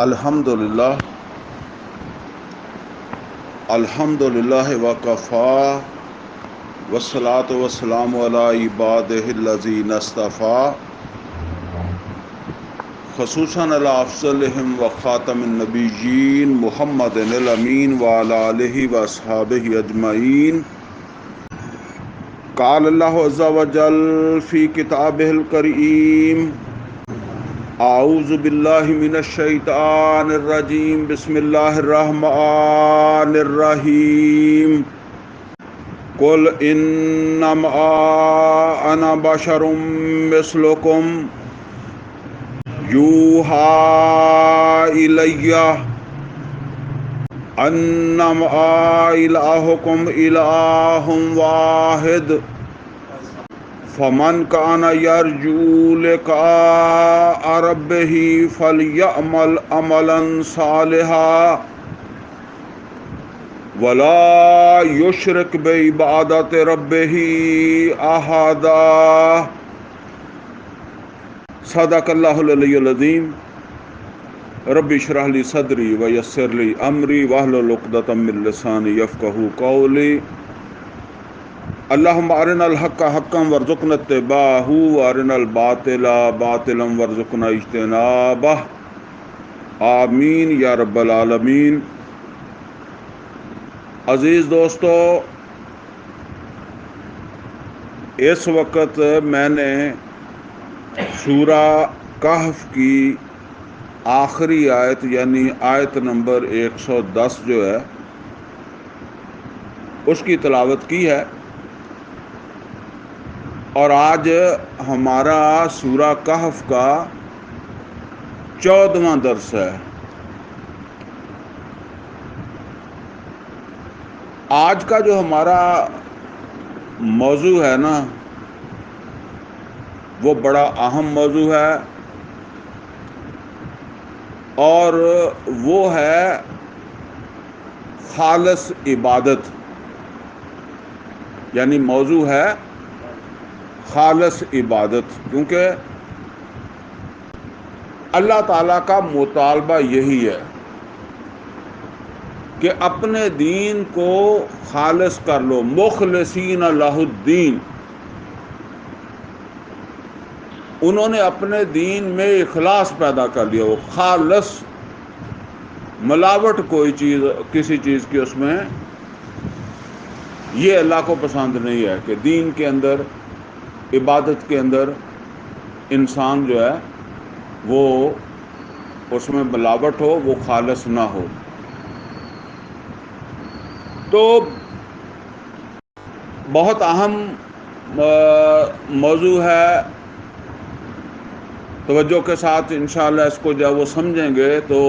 الحمدللہ وکفا والصلاة والسلام علی عبادہ الذین اصطفیٰ خصوصاً علی افضلہم وخاتم النبیین محمد الامین وعلی آلہ واصحابہ اجمعین. قال اللہ عز وجل فی کتابہ الکریم اعوذ باللہ من الشیطان الرجیم بسم اللہ الرحمن الرحیم قل انما انا بشر مثلکم یوحی الی انما الہکم الہ واحد فمن کان یرجو لقاء ربہ فلیعمل عملا صالحا ولا یشرک بعبادۃ ربہ احدا. صدق اللہ العلی العظیم. رب اشرح لی صدری ویسر لی امری واحلل عقدۃ من لسانی یفقہوا قولی. اللہم ارنا الحق حقا وارزقنا اتباعہ وارنا الباطل باطلا وارزقنا اجتنابہ. آمین یا رب العالمین. عزیز دوستو، اس وقت میں نے سورہ کہف کی آخری آیت یعنی آیت نمبر 110 جو ہے اس کی تلاوت کی ہے، اور آج ہمارا سورہ کہف کا 14واں درس ہے. آج کا جو ہمارا موضوع ہے نا وہ بڑا اہم موضوع ہے، اور وہ ہے خالص عبادت. یعنی موضوع ہے خالص عبادت، کیونکہ اللہ تعالیٰ کا مطالبہ یہی ہے کہ اپنے دین کو خالص کر لو. مخلصین لہ الدین. انہوں نے اپنے دین میں اخلاص پیدا کر لیا. وہ خالص، ملاوٹ کوئی چیز کسی چیز کی اس میں یہ اللہ کو پسند نہیں ہے کہ دین کے اندر، عبادت کے اندر انسان جو ہے وہ اس میں ملاوٹ ہو، وہ خالص نہ ہو. تو بہت اہم موضوع ہے. توجہ کے ساتھ انشاءاللہ اس کو جب وہ سمجھیں گے تو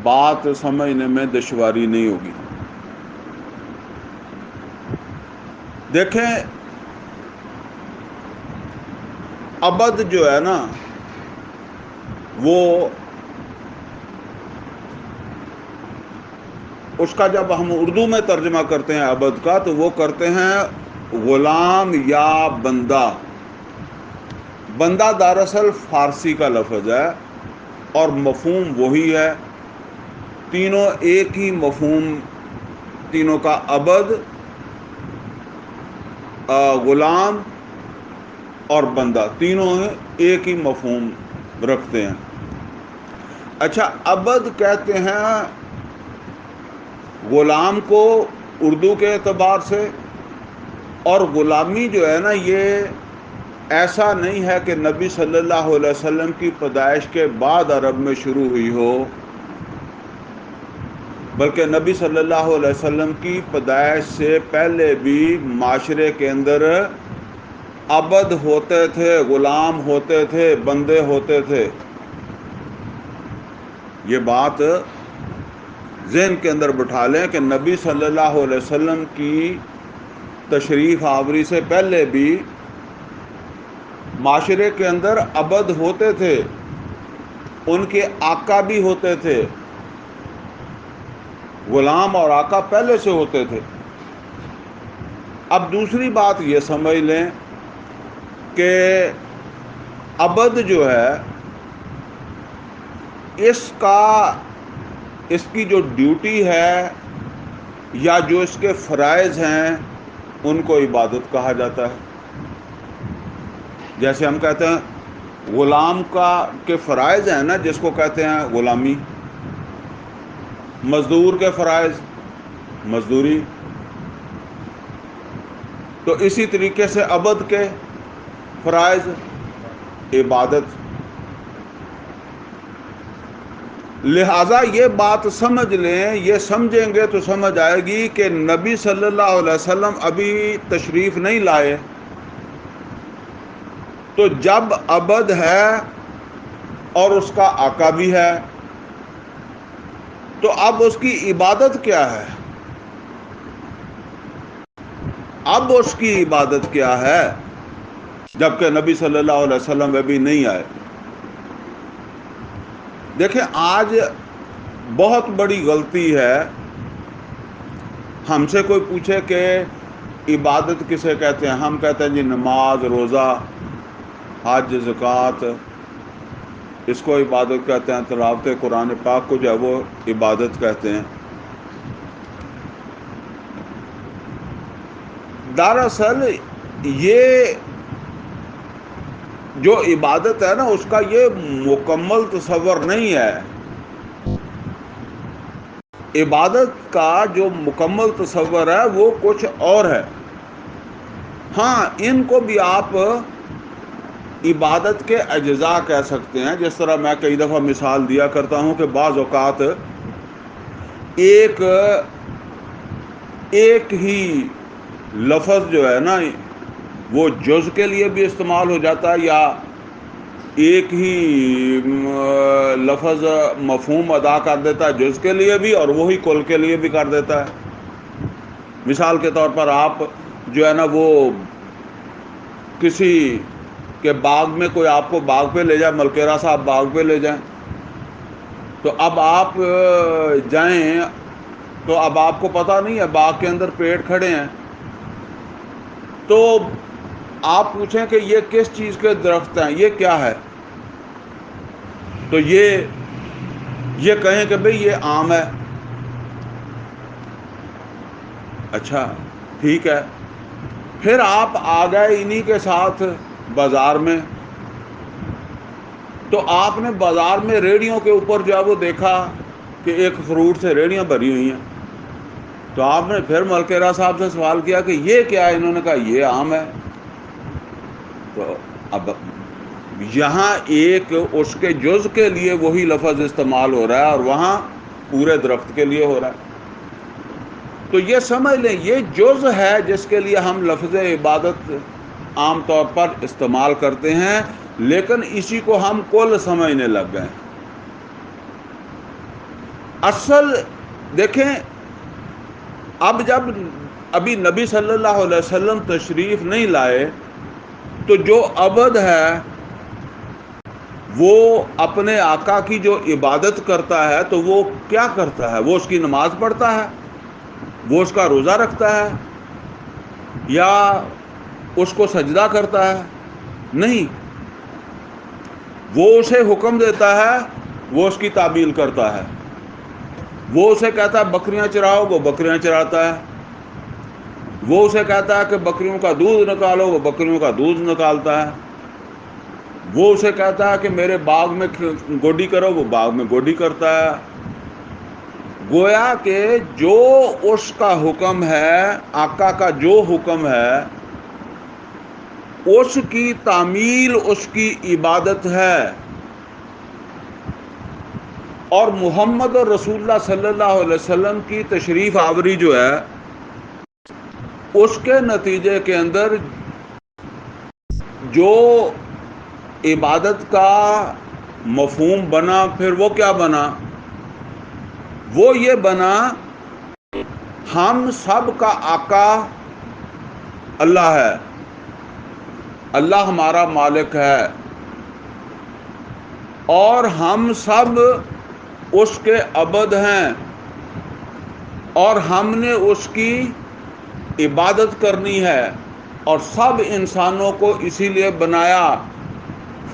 بات سمجھنے میں دشواری نہیں ہوگی. دیکھیں، عبد جو ہے نا وہ اس کا جب ہم اردو میں ترجمہ کرتے ہیں عبد کا تو وہ کرتے ہیں غلام یا بندہ. بندہ دراصل فارسی کا لفظ ہے اور مفہوم وہی ہے. تینوں ایک ہی مفہوم، تینوں کا عبد، غلام اور بندہ، تینوں ایک ہی مفہوم رکھتے ہیں. اچھا، عبد کہتے ہیں غلام کو اردو کے اعتبار سے، اور غلامی جو ہے نا یہ ایسا نہیں ہے کہ نبی صلی اللہ علیہ وسلم کی پیدائش کے بعد عرب میں شروع ہوئی ہو، بلکہ نبی صلی اللہ علیہ وسلم کی پیدائش سے پہلے بھی معاشرے کے اندر عبد ہوتے تھے، غلام ہوتے تھے، بندے ہوتے تھے. یہ بات ذہن کے اندر بٹھا لیں کہ نبی صلی اللہ علیہ وسلم کی تشریف آوری سے پہلے بھی معاشرے کے اندر عبد ہوتے تھے، ان کے آقا بھی ہوتے تھے. غلام اور آقا پہلے سے ہوتے تھے. اب دوسری بات یہ سمجھ لیں کہ عبد جو ہے اس کی جو ڈیوٹی ہے یا جو اس کے فرائض ہیں ان کو عبادت کہا جاتا ہے۔ جیسے ہم کہتے ہیں غلام کے فرائض ہیں نا، جس کو کہتے ہیں غلامی، مزدور کے فرائض مزدوری، تو اسی طریقے سے عبد کے فرائض عبادت۔ لہٰذا یہ بات سمجھ لیں، یہ سمجھیں گے تو سمجھ آئے گی کہ نبی صلی اللہ علیہ وسلم ابھی تشریف نہیں لائے، تو جب عبد ہے اور اس کا آقا بھی ہے تو اب اس کی عبادت کیا ہے؟ اب اس کی عبادت کیا ہے جبکہ نبی صلی اللہ علیہ وسلم ابھی نہیں آئے؟ دیکھیں، آج بہت بڑی غلطی ہے، ہم سے کوئی پوچھے کہ عبادت کسے کہتے ہیں، ہم کہتے ہیں جی نماز، روزہ، حج، زکوٰۃ، اس کو عبادت کہتے ہیں، تلاوت قرآن پاک کو جو ہے وہ عبادت کہتے ہیں۔ دراصل یہ جو عبادت ہے نا، اس کا یہ مکمل تصور نہیں ہے۔ عبادت کا جو مکمل تصور ہے وہ کچھ اور ہے۔ ہاں، ان کو بھی آپ عبادت کے اجزاء کہہ سکتے ہیں۔ جس طرح میں کئی دفعہ مثال دیا کرتا ہوں کہ بعض اوقات ایک ہی لفظ جو ہے نا وہ جز کے لیے بھی استعمال ہو جاتا ہے، یا ایک ہی لفظ مفہوم ادا کر دیتا ہے جز کے لیے بھی اور وہی کل کے لیے بھی کر دیتا ہے۔ مثال کے طور پر آپ جو ہے نا وہ کسی کے باغ میں، کوئی آپ کو باغ پہ لے جائے، ملکیرہ صاحب باغ پہ لے جائیں، تو اب آپ جائیں تو اب آپ کو پتہ نہیں ہے، باغ کے اندر پیڑ کھڑے ہیں، تو آپ پوچھیں کہ یہ کس چیز کے درخت ہیں، یہ کیا ہے، تو یہ کہیں کہ بھئی یہ آم ہے۔ اچھا، ٹھیک ہے، پھر آپ آ گئے انہی کے ساتھ بازار میں، تو آپ نے بازار میں ریڑھیوں کے اوپر جو ہے وہ دیکھا کہ ایک فروٹ سے ریڑھیاں بھری ہوئی ہیں، تو آپ نے پھر ملکیرہ صاحب سے سوال کیا کہ یہ کیا ہے؟ انہوں نے کہا یہ آم ہے۔ تو اب یہاں ایک اس کے جز کے لیے وہی لفظ استعمال ہو رہا ہے اور وہاں پورے درخت کے لیے ہو رہا ہے۔ تو یہ سمجھ لیں، یہ جز ہے جس کے لیے ہم لفظ عبادت عام طور پر استعمال کرتے ہیں، لیکن اسی کو ہم کل سمجھنے لگ گئے۔ اصل دیکھیں، اب جب ابھی نبی صلی اللہ علیہ وسلم تشریف نہیں لائے تو جو عبد ہے وہ اپنے آقا کی جو عبادت کرتا ہے تو وہ کیا کرتا ہے؟ وہ اس کی نماز پڑھتا ہے، وہ اس کا روزہ رکھتا ہے، یا اس کو سجدہ کرتا ہے؟ نہیں، وہ اسے حکم دیتا ہے، وہ اس کی تعمیل کرتا ہے۔ وہ اسے کہتا ہے بکریاں چراؤ، وہ بکریاں چراتا ہے۔ وہ اسے کہتا ہے کہ بکریوں کا دودھ نکالو، وہ بکریوں کا دودھ نکالتا ہے۔ وہ اسے کہتا ہے کہ میرے باغ میں گوڈی کرو، وہ باغ میں گوڈی کرتا ہے۔ گویا کہ جو اس کا حکم ہے، آقا کا جو حکم ہے، اس کی تعمیل اس کی عبادت ہے۔ اور محمد رسول اللہ صلی اللہ علیہ وسلم کی تشریف آوری جو ہے، اس کے نتیجے کے اندر جو عبادت کا مفہوم بنا، پھر وہ کیا بنا؟ وہ یہ بنا، ہم سب کا آقا اللہ ہے، اللہ ہمارا مالک ہے، اور ہم سب اس کے عبد ہیں، اور ہم نے اس کی عبادت کرنی ہے، اور سب انسانوں کو اسی لیے بنایا،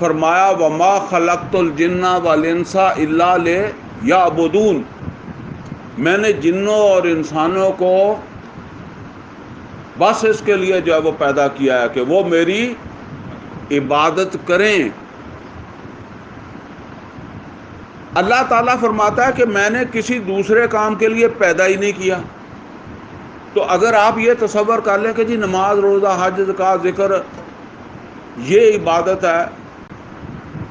فرمایا وما خلقت الجن والانس الا لیعبدون، میں نے جنوں اور انسانوں کو بس اس کے لیے جو ہے وہ پیدا کیا ہے کہ وہ میری عبادت کریں۔ اللہ تعالیٰ فرماتا ہے کہ میں نے کسی دوسرے کام کے لیے پیدا ہی نہیں کیا۔ تو اگر آپ یہ تصور کر لیں کہ جی نماز، روزہ، حج، زکوٰۃ، ذکر یہ عبادت ہے،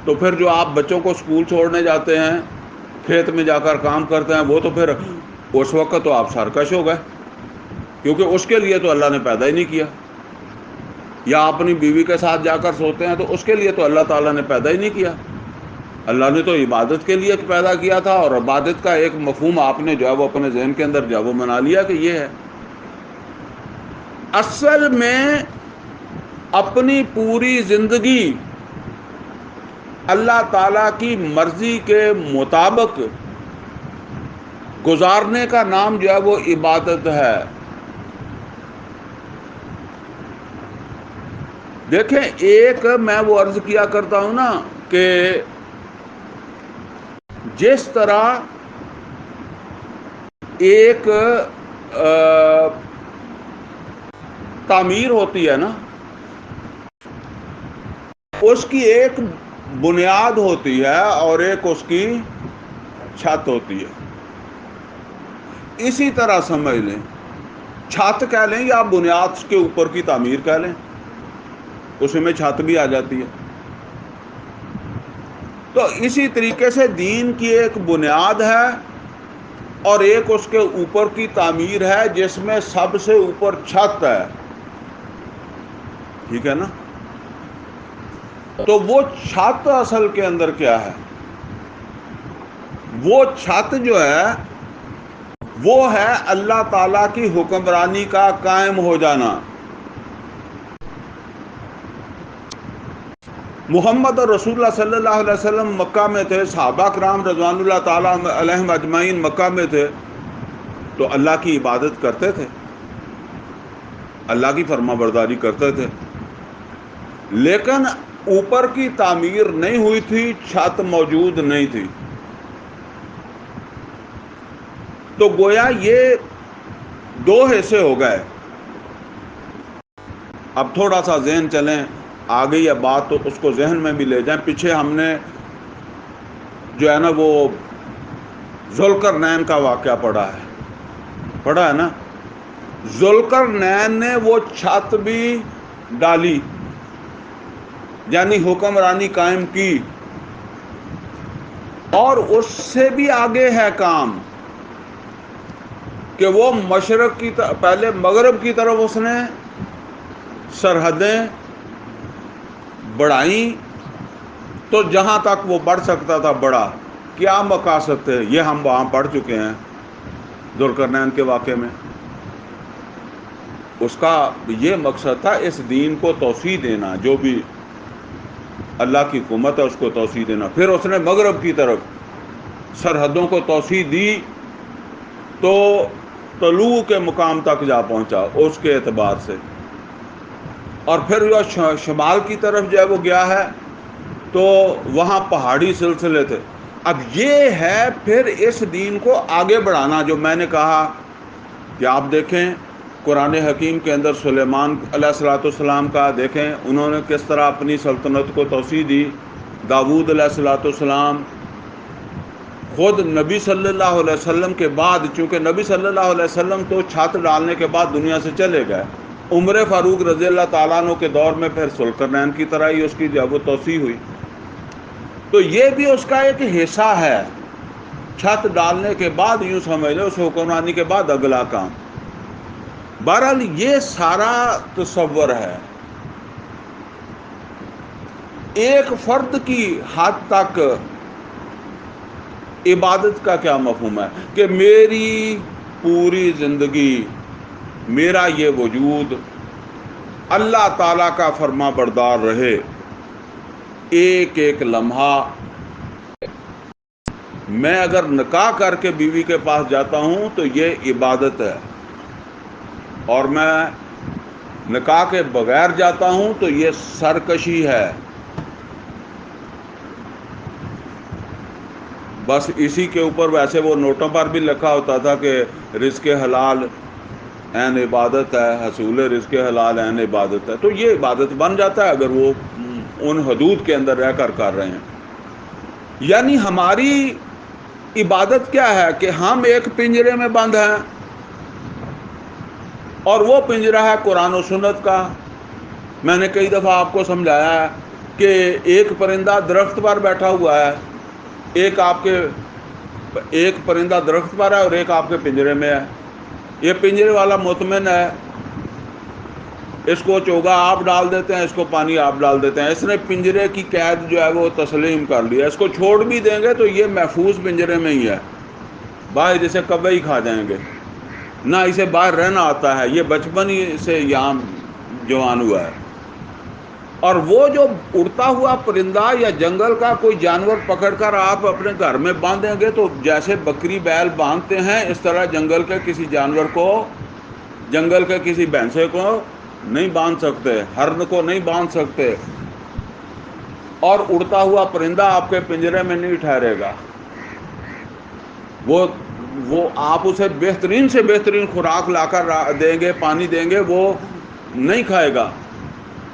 تو پھر جو آپ بچوں کو اسکول چھوڑنے جاتے ہیں، کھیت میں جا کر کام کرتے ہیں، وہ تو پھر اس وقت تو آپ سرکش ہو گئے، کیونکہ اس کے لیے تو اللہ نے پیدا ہی نہیں کیا۔ یا اپنی بیوی کے ساتھ جا کر سوتے ہیں، تو اس کے لیے تو اللہ تعالیٰ نے پیدا ہی نہیں کیا۔ اللہ نے تو عبادت کے لیے پیدا کیا تھا، اور عبادت کا ایک مفہوم آپ نے جو ہے وہ اپنے ذہن کے اندر جو ہے وہ بنا لیا کہ یہ ہے۔ اصل میں اپنی پوری زندگی اللہ تعالیٰ کی مرضی کے مطابق گزارنے کا نام جو ہے وہ عبادت ہے۔ دیکھیں، ایک میں وہ عرض کیا کرتا ہوں نا کہ جس طرح ایک تعمیر ہوتی ہے نا، اس کی ایک بنیاد ہوتی ہے اور ایک اس کی چھت ہوتی ہے۔ اسی طرح سمجھ لیں، چھت کہہ لیں یا بنیاد کے اوپر کی تعمیر کہہ لیں، اس میں چھت بھی آ جاتی ہے۔ تو اسی طریقے سے دین کی ایک بنیاد ہے اور ایک اس کے اوپر کی تعمیر ہے، جس میں سب سے اوپر چھت ہے، ٹھیک ہے نا؟ تو وہ چھت اصل کے اندر کیا ہے؟ وہ چھت جو ہے وہ ہے اللہ تعالیٰ کی حکمرانی کا قائم ہو جانا۔ محمد اور رسول اللہ صلی اللہ علیہ وسلم مکہ میں تھے، صحابہ کرام رضوان اللہ تعالیٰ علیہم اجمعین مکہ میں تھے، تو اللہ کی عبادت کرتے تھے، اللہ کی فرما برداری کرتے تھے، لیکن اوپر کی تعمیر نہیں ہوئی تھی، چھت موجود نہیں تھی۔ تو گویا یہ دو حصے ہو گئے۔ اب تھوڑا سا ذہن چلیں آگے، یہ بات تو اس کو ذہن میں بھی لے جائیں۔ پیچھے ہم نے جو ہے نا وہ ذوالقرنین کا واقعہ پڑھا ہے نا۔ ذوالقرنین نے وہ چھت بھی ڈالی، یعنی حکمرانی قائم کی، اور اس سے بھی آگے ہے کام کہ وہ مشرق کی پہلے مغرب کی طرف اس نے سرحدیں بڑھائیں، تو جہاں تک وہ بڑھ سکتا تھا بڑھا۔ کیا مقاصد تھے یہ ہم وہاں پڑھ چکے ہیں ذوالقرنین کے واقعے میں۔ اس کا یہ مقصد تھا اس دین کو توسیع دینا، جو بھی اللہ کی حکومت ہے اس کو توسیع دینا۔ پھر اس نے مغرب کی طرف سرحدوں کو توسیع دی تو طلوع کے مقام تک جا پہنچا اس کے اعتبار سے، اور پھر جو شمال کی طرف جو ہے وہ گیا ہے تو وہاں پہاڑی سلسلے تھے۔ اب یہ ہے پھر اس دین کو آگے بڑھانا، جو میں نے کہا کہ آپ دیکھیں قرآن حکیم کے اندر سلیمان علیہ السلام کا دیکھیں، انہوں نے کس طرح اپنی سلطنت کو توسیع دی۔ داؤد علیہ السلام خود نبی صلی اللہ علیہ وسلم کے بعد، چونکہ نبی صلی اللہ علیہ وسلم تو چھت ڈالنے کے بعد دنیا سے چلے گئے، عمر فاروق رضی اللہ تعالیٰ عنہ کے دور میں پھر ذوالقرنین کی طرح ہی اس کی جب وہ توسیع ہوئی۔ تو یہ بھی اس کا ایک حصہ ہے، چھت ڈالنے کے بعد یوں سمجھ لو اس حکمرانی کے بعد اگلا کام۔ بہرحال یہ سارا تصور ہے۔ ایک فرد کی حد تک عبادت کا کیا مفہوم ہے کہ میری پوری زندگی، میرا یہ وجود اللہ تعالیٰ کا فرما بردار رہے، ایک ایک لمحہ۔ میں اگر نکاح کر کے بیوی کے پاس جاتا ہوں تو یہ عبادت ہے، اور میں نکاح کے بغیر جاتا ہوں تو یہ سرکشی ہے۔ بس اسی کے اوپر ویسے وہ نوٹوں پر بھی لکھا ہوتا تھا کہ رزق حلال عین عبادت ہے، حصول رزق حلال عین عبادت ہے، تو یہ عبادت بن جاتا ہے اگر وہ ان حدود کے اندر رہ کر رہے ہیں۔ یعنی ہماری عبادت کیا ہے کہ ہم ایک پنجرے میں بند ہیں، اور وہ پنجرہ ہے قرآن و سنت کا۔ میں نے کئی دفعہ آپ کو سمجھایا ہے کہ ایک پرندہ درخت پر بیٹھا ہوا ہے، ایک پرندہ درخت پر ہے اور ایک آپ کے پنجرے میں ہے۔ یہ پنجرے والا مطمئن ہے، اس کو چوگا آپ ڈال دیتے ہیں، اس کو پانی آپ ڈال دیتے ہیں، اس نے پنجرے کی قید جو ہے وہ تسلیم کر لیا۔ اس کو چھوڑ بھی دیں گے تو یہ محفوظ پنجرے میں ہی ہے، باہر جسے کبے ہی کھا جائیں گے، نہ اسے باہر رہنا آتا ہے، یہ بچپن ہی سے یہاں جوان ہوا ہے۔ اور وہ جو اڑتا ہوا پرندہ یا جنگل کا کوئی جانور پکڑ کر آپ اپنے گھر میں باندھیں گے تو جیسے بکری بیل باندھتے ہیں، اس طرح جنگل کے کسی جانور کو، جنگل کے کسی بھینسے کو نہیں باندھ سکتے، ہرن کو نہیں باندھ سکتے، اور اڑتا ہوا پرندہ آپ کے پنجرے میں نہیں ٹھہرے گا۔ وہ آپ اسے بہترین سے بہترین خوراک لا کر دیں گے، پانی دیں گے، وہ نہیں کھائے گا،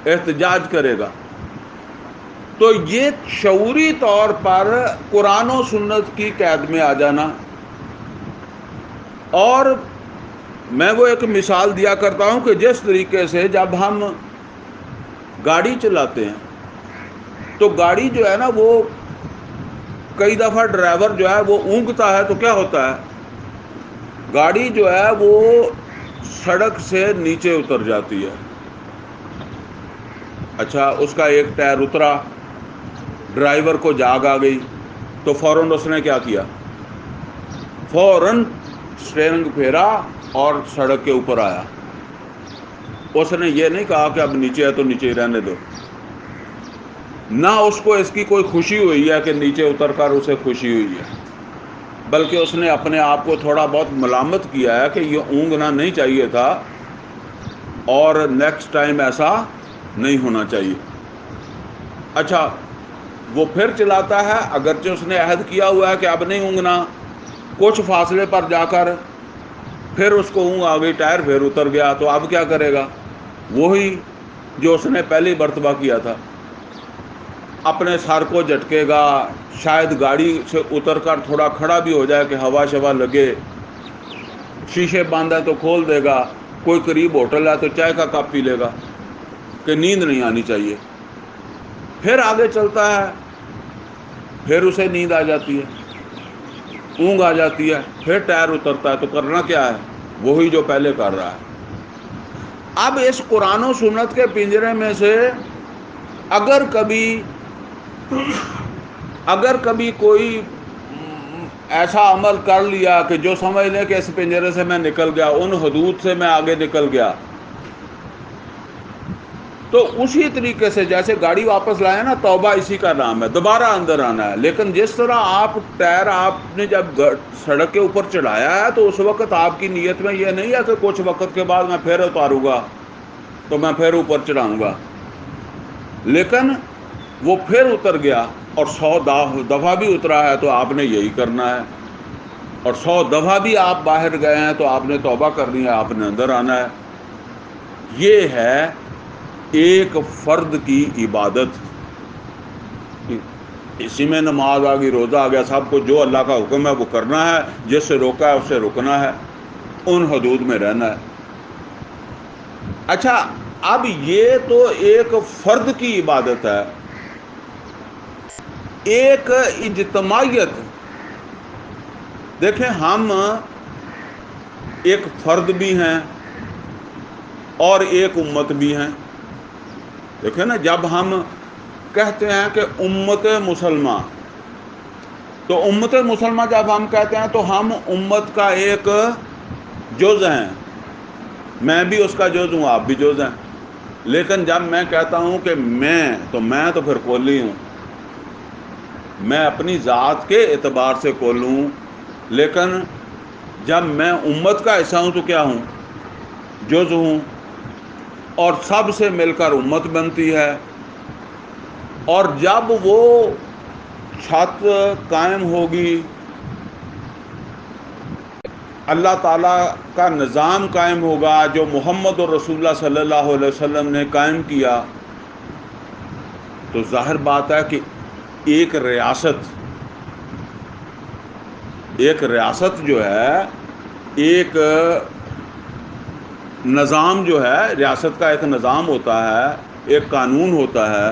احتجاج کرے گا۔ تو یہ شعوری طور پر قرآن و سنت کی قید میں آ جانا۔ اور میں وہ ایک مثال دیا کرتا ہوں کہ جس طریقے سے جب ہم گاڑی چلاتے ہیں تو گاڑی جو ہے نا، وہ کئی دفعہ ڈرائیور جو ہے وہ اونگتا ہے تو کیا ہوتا ہے، گاڑی جو ہے وہ سڑک سے نیچے اتر جاتی ہے۔ اچھا، اس کا ایک ٹائر اترا، ڈرائیور کو جاگ آ گئی تو فوراً اس نے کیا کیا، فوراً اسٹیئرنگ پھیرا اور سڑک کے اوپر آیا۔ اس نے یہ نہیں کہا کہ اب نیچے ہے تو نیچے ہی رہنے دو، نہ اس کو اس کی کوئی خوشی ہوئی ہے کہ نیچے اتر کر اسے خوشی ہوئی ہے، بلکہ اس نے اپنے آپ کو تھوڑا بہت ملامت کیا ہے کہ یہ اونگنا نہیں چاہیے تھا اور نیکسٹ ٹائم ایسا نہیں ہونا چاہیے۔ اچھا، وہ پھر چلاتا ہے، اگرچہ اس نے عہد کیا ہوا ہے کہ اب نہیں اونگنا، کچھ فاصلے پر جا کر پھر اس کو اونگ آ گئی، ٹائر پھر اتر گیا، تو اب کیا کرے گا، وہی جو اس نے پہلی مرتبہ کیا تھا، اپنے سر کو جھٹکے گا، شاید گاڑی سے اتر کر تھوڑا کھڑا بھی ہو جائے کہ ہوا شوا لگے، شیشے باندھا تو کھول دے گا، کوئی قریب ہوٹل ہے تو چائے کا کپ پی لے گا کہ نیند نہیں آنی چاہیے، پھر آگے چلتا ہے، پھر اسے نیند آ جاتی ہے، اونگ آ جاتی ہے، پھر ٹائر اترتا ہے، تو کرنا کیا ہے، وہی جو پہلے کر رہا ہے۔ اب اس قرآن و سنت کے پنجرے میں سے اگر کبھی کوئی ایسا عمل کر لیا کہ جو سمجھ لے کہ اس پنجرے سے میں نکل گیا، ان حدود سے میں آگے نکل گیا، تو اسی طریقے سے جیسے گاڑی واپس لائے نا، توبہ اسی کا نام ہے، دوبارہ اندر آنا ہے۔ لیکن جس طرح آپ ٹائر آپ نے جب سڑک کے اوپر چڑھایا ہے تو اس وقت آپ کی نیت میں یہ نہیں ہے کہ کچھ وقت کے بعد میں پھر اتاروں گا تو میں پھر اوپر چڑھاؤں گا، لیکن وہ پھر اتر گیا اور 100 دفعہ بھی اترا ہے تو آپ نے یہی کرنا ہے، اور 100 دفعہ بھی آپ باہر گئے ہیں تو آپ نے توبہ کرنی ہے، آپ نے اندر آنا ہے۔ یہ ہے ایک فرد کی عبادت، اسی میں نماز آ گئی، روزہ آ گیا، سب کو جو اللہ کا حکم ہے وہ کرنا ہے، جس سے روکا ہے اس سے رکنا ہے، ان حدود میں رہنا ہے۔ اچھا، اب یہ تو ایک فرد کی عبادت ہے، ایک اجتماعیت۔ دیکھیں، ہم ایک فرد بھی ہیں اور ایک امت بھی ہیں۔ دیکھیں نا، جب ہم کہتے ہیں کہ امت مسلمہ، تو امت مسلمہ جب ہم کہتے ہیں تو ہم امت کا ایک جز ہیں، میں بھی اس کا جز ہوں، آپ بھی جز ہیں۔ لیکن جب میں کہتا ہوں کہ میں تو پھر کلی ہوں، میں اپنی ذات کے اعتبار سے کل ہوں، لیکن جب میں امت کا حصہ ہوں تو کیا ہوں، جز ہوں، اور سب سے مل کر امت بنتی ہے۔ اور جب وہ چھت قائم ہوگی، اللہ تعالیٰ کا نظام قائم ہوگا جو محمد رسول اللہ صلی اللہ علیہ وسلم نے قائم کیا، تو ظاہر بات ہے کہ ایک ریاست جو ہے، ایک نظام جو ہے، ریاست کا ایک نظام ہوتا ہے، ایک قانون ہوتا ہے.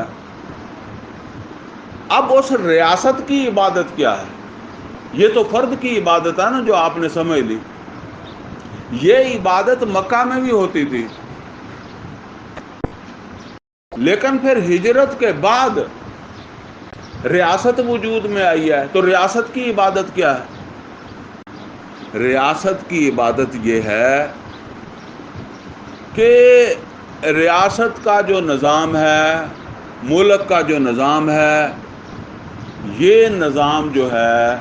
اب اس ریاست کی عبادت کیا ہے؟ یہ تو فرد کی عبادت ہے نا جو آپ نے سمجھ لی. یہ عبادت مکہ میں بھی ہوتی تھی، لیکن پھر ہجرت کے بعد ریاست وجود میں آئی ہے. تو ریاست کی عبادت کیا ہے؟ ریاست کی عبادت یہ ہے کہ ریاست کا جو نظام ہے، ملک کا جو نظام ہے، یہ نظام جو ہے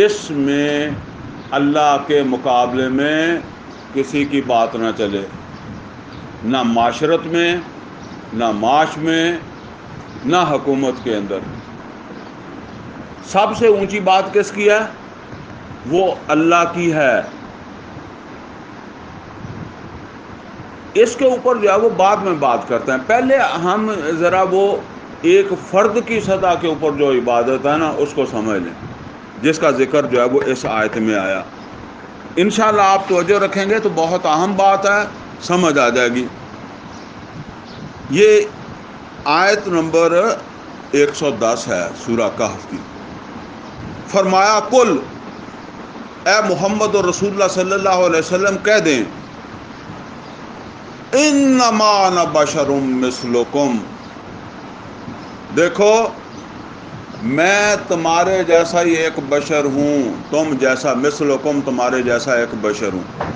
اس میں اللہ کے مقابلے میں کسی کی بات نہ چلے، نہ معاشرت میں، نہ معاش میں، نہ حکومت کے اندر. سب سے اونچی بات کس کی ہے؟ وہ اللہ کی ہے. اس کے اوپر جو ہے وہ بعد میں بات کرتے ہیں. پہلے ہم ذرا وہ ایک فرد کی سطح کے اوپر جو عبادت ہے نا اس کو سمجھ لیں، جس کا ذکر جو ہے وہ اس آیت میں آیا. انشاءاللہ آپ توجہ رکھیں گے تو بہت اہم بات ہے، سمجھ آ جائے گی. یہ آیت نمبر 110 ہے سورہ کہف کی. فرمایا قل، اے محمد رسول اللہ صلی اللہ علیہ وسلم کہہ دیں، انما انا بشر مثلکم، دیکھو میں تمہارے جیسا ہی ایک بشر ہوں، تم جیسا، مثلکم تمہارے جیسا ایک بشر ہوں.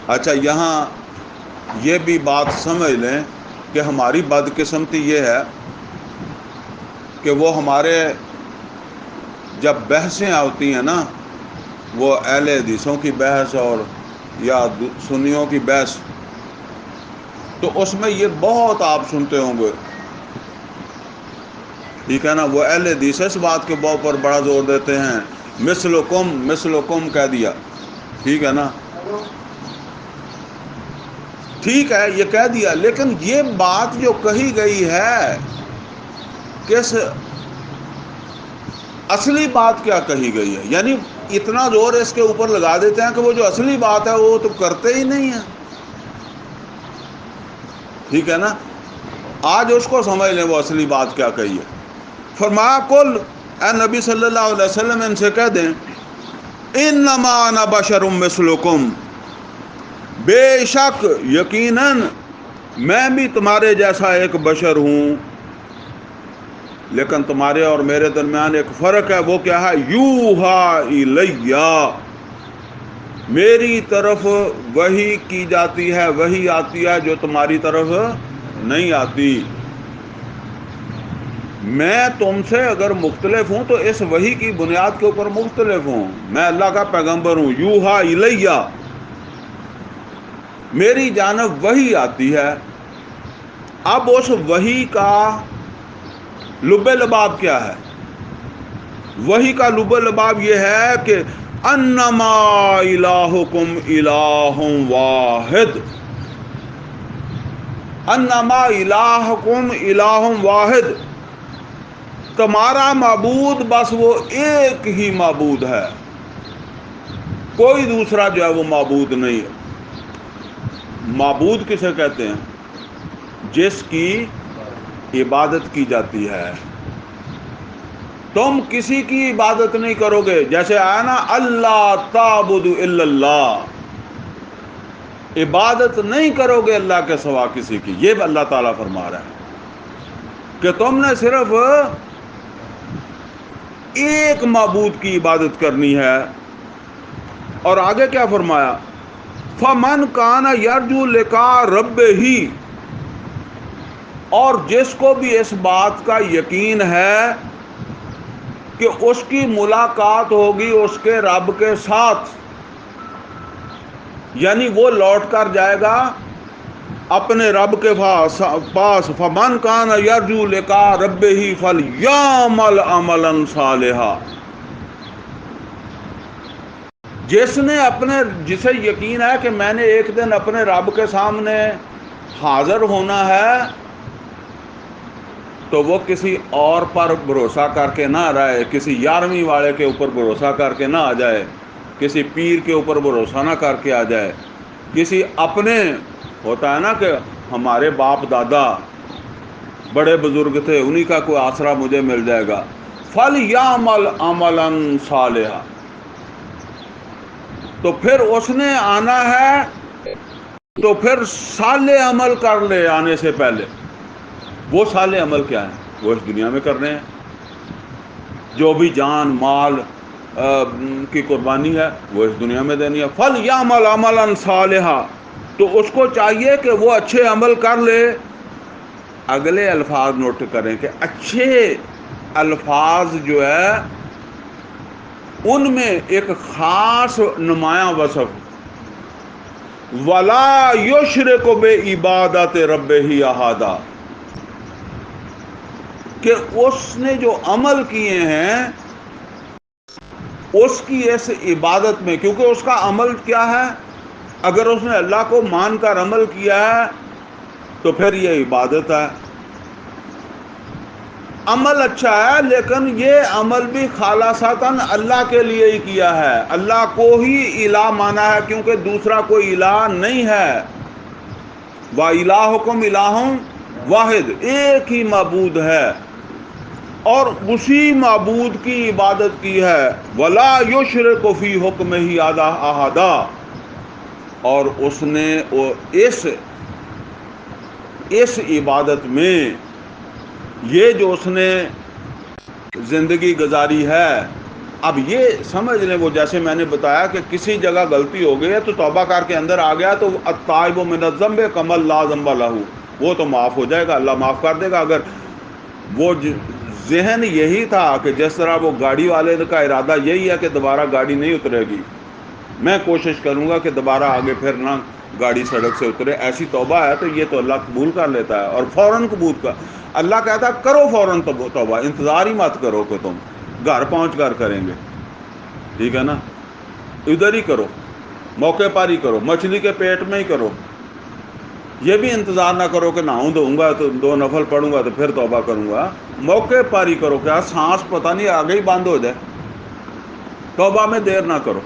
اچھا، یہاں یہ بھی بات سمجھ لیں کہ ہماری بدقسمتی یہ ہے کہ وہ ہمارے جب بحثیں ہوتی ہیں نا، وہ اہل حدیثوں کی بحث اور یا سنیوں کی بحث، تو اس میں یہ بہت آپ سنتے ہوں گے، ٹھیک ہے نا. وہ اہل حدیث اس بات کے اوپر بڑا زور دیتے ہیں، مثلکم کہہ دیا، ٹھیک ہے نا. ٹھیک ہے یہ کہہ دیا، لیکن یہ بات جو کہی گئی ہے کس اصلی بات کیا کہی گئی ہے؟ یعنی اتنا زور اس کے اوپر لگا دیتے ہیں کہ وہ جو اصلی بات ہے وہ تو کرتے ہی نہیں ہیں، ٹھیک ہے نا. آج اس کو سمجھ لیں وہ اصلی بات کیا کہی ہے. فرمایا قل، اے نبی صلی اللہ علیہ وسلم ان سے کہہ دیں، انما انا بشر مثلکم، بے شک یقیناً میں بھی تمہارے جیسا ایک بشر ہوں، لیکن تمہارے اور میرے درمیان ایک فرق ہے. وہ کیا ہے؟ یوحا الیہ، میری طرف وحی کی جاتی ہے، وحی آتی ہے جو تمہاری طرف نہیں آتی. میں تم سے اگر مختلف ہوں تو اس وحی کی بنیاد کے اوپر مختلف ہوں. میں اللہ کا پیغمبر ہوں. یوحا الیہ، میری جانب وحی آتی ہے. اب اس وحی کا لب لباب کیا ہے؟ وحی کا لب لباب یہ ہے کہ انما الہکم الہ واحد، انما الہکم الہ واحد، تمہارا معبود بس وہ ایک ہی معبود ہے، کوئی دوسرا جو ہے وہ معبود نہیں ہے. معبود کسے کہتے ہیں؟ جس کی عبادت کی جاتی ہے. تم کسی کی عبادت نہیں کرو گے، جیسے آیا نا اللہ تعبد الا اللہ، عبادت نہیں کرو گے اللہ کے سوا کسی کی. یہ اللہ تعالیٰ فرما رہا ہے کہ تم نے صرف ایک معبود کی عبادت کرنی ہے. اور آگے کیا فرمایا؟ فَمَنْ كَانَ يَرْجُو لِقَاءَ رَبِّهِ، اور جس کو بھی اس بات کا یقین ہے کہ اس کی ملاقات ہوگی اس کے رب کے ساتھ، یعنی وہ لوٹ کر جائے گا اپنے رب کے پاس فمن کان یرجو لقاء ربہ فلیعمل عملا صالحا، جسے یقین ہے کہ میں نے ایک دن اپنے رب کے سامنے حاضر ہونا ہے، تو وہ کسی اور پر بھروسہ کر کے نہ رہے، کسی 11ویں والے کے اوپر بھروسہ کر کے نہ آ جائے، کسی پیر کے اوپر بھروسہ نہ کر کے آ جائے، کسی اپنے، ہوتا ہے نا کہ ہمارے باپ دادا بڑے بزرگ تھے، انہی کا کوئی آسرا مجھے مل جائے گا، فَلْيَعْمَلْ عَمَلًا صَالِحًا، تو پھر اس نے آنا ہے تو پھر صالح عمل کر لے آنے سے پہلے۔ وہ صالح عمل کیا ہے؟ وہ اس دنیا میں کر رہے ہیں، جو بھی جان مال کی قربانی ہے وہ اس دنیا میں دینی ہے۔ فَلْيَعْمَلْ عَمَلًا صَالِحًا، تو اس کو چاہیے کہ وہ اچھے عمل کر لے۔ اگلے الفاظ نوٹ کریں کہ اچھے الفاظ جو ہے ان میں ایک خاص نمایاں وصف، وَلَا يُشْرِكُ بِعِبَادَةِ رَبِّهِ أَحَدًا، کہ اس نے جو عمل کیے ہیں اس کی اس عبادت میں، کیونکہ اس کا عمل کیا ہے، اگر اس نے اللہ کو مان کر عمل کیا ہے تو پھر یہ عبادت ہے، عمل اچھا ہے، لیکن یہ عمل بھی خالصتاً اللہ کے لیے ہی کیا ہے، اللہ کو ہی الہ مانا ہے، کیونکہ دوسرا کوئی الہ نہیں ہے۔ وَإِلَٰهُكُمْ إِلَٰهٌ وَاحِدٌ، ایک ہی معبود ہے اور اسی معبود کی عبادت کی ہے۔ وَلَا يُشْرِكُ فِي حُكْمِهِ أَحَدًا، اور اس نے اس عبادت میں، یہ جو اس نے زندگی گزاری ہے، اب یہ سمجھ لیں، وہ جیسے میں نے بتایا کہ کسی جگہ غلطی ہو گئی ہے تو توبہ کر کے اندر آ گیا تو التائب من الذنب کمن لا ذنب لہ، وہ تو معاف ہو جائے گا، اللہ معاف کر دے گا۔ اگر وہ ذہن یہی تھا کہ جس طرح وہ گاڑی والے کا ارادہ یہی ہے کہ دوبارہ گاڑی نہیں اترے گی، میں کوشش کروں گا کہ دوبارہ آگے پھر نہ گاڑی سڑک سے اترے، ایسی توبہ ہے تو یہ تو اللہ قبول کر لیتا ہے، اور فوراً قبول کر، اللہ کہتا ہے کرو فوراً توبہ، انتظار ہی مت کرو کہ تم گھر پہنچ کر کریں گے، ٹھیک ہے نا، ادھر ہی کرو، موقع پر ہی کرو، مچھلی کے پیٹ میں ہی کرو، یہ بھی انتظار نہ کرو کہ نہاؤں دھوؤں گا تو 2 نفل پڑھوں گا تو پھر توبہ کروں گا، موقع پر ہی کرو، کیا سانس پتہ نہیں آگے ہی بند ہو جائے، توبہ میں دیر نہ کرو۔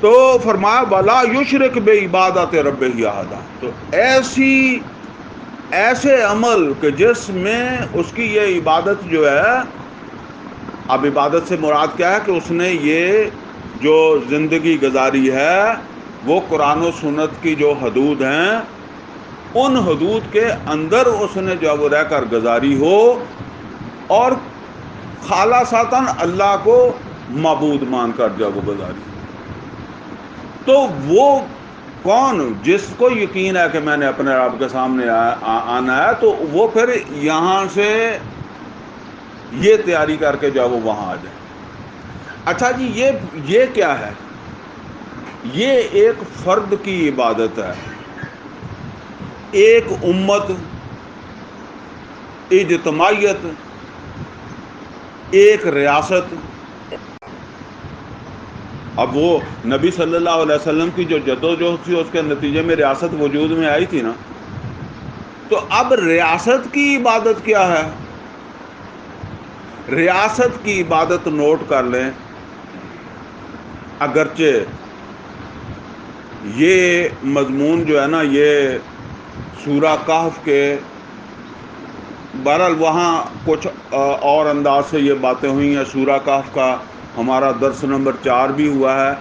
تو فرمایا وَلَا يُشْرِكْ بِعِبَادَةِ رَبِّهِ أَحَدًا، تو ایسے عمل کہ جس میں اس کی یہ عبادت جو ہے، اب عبادت سے مراد کیا ہے کہ اس نے یہ جو زندگی گزاری ہے وہ قرآن و سنت کی جو حدود ہیں ان حدود کے اندر اس نے جب رہ کر گزاری ہو، اور خالصتاً اللہ کو معبود مان کر جب وہ گزاری، تو وہ کون، جس کو یقین ہے کہ میں نے اپنے رب کے سامنے آنا ہے، تو وہ پھر یہاں سے یہ تیاری کر کے جب وہ وہاں آ جائے۔ اچھا جی، یہ کیا ہے؟ یہ ایک فرد کی عبادت ہے، ایک امت، اجتماعیت، ایک ریاست۔ اب وہ نبی صلی اللہ علیہ وسلم کی جو جدوجہد تھی اس کے نتیجے میں ریاست وجود میں آئی تھی نا، تو اب ریاست کی عبادت کیا ہے؟ ریاست کی عبادت نوٹ کر لیں، اگرچہ یہ مضمون جو ہے نا یہ سورہ کہف کے، بہرحال وہاں کچھ اور انداز سے یہ باتیں ہوئی ہیں، سورہ کہف کا ہمارا درس نمبر 4 بھی ہوا ہے،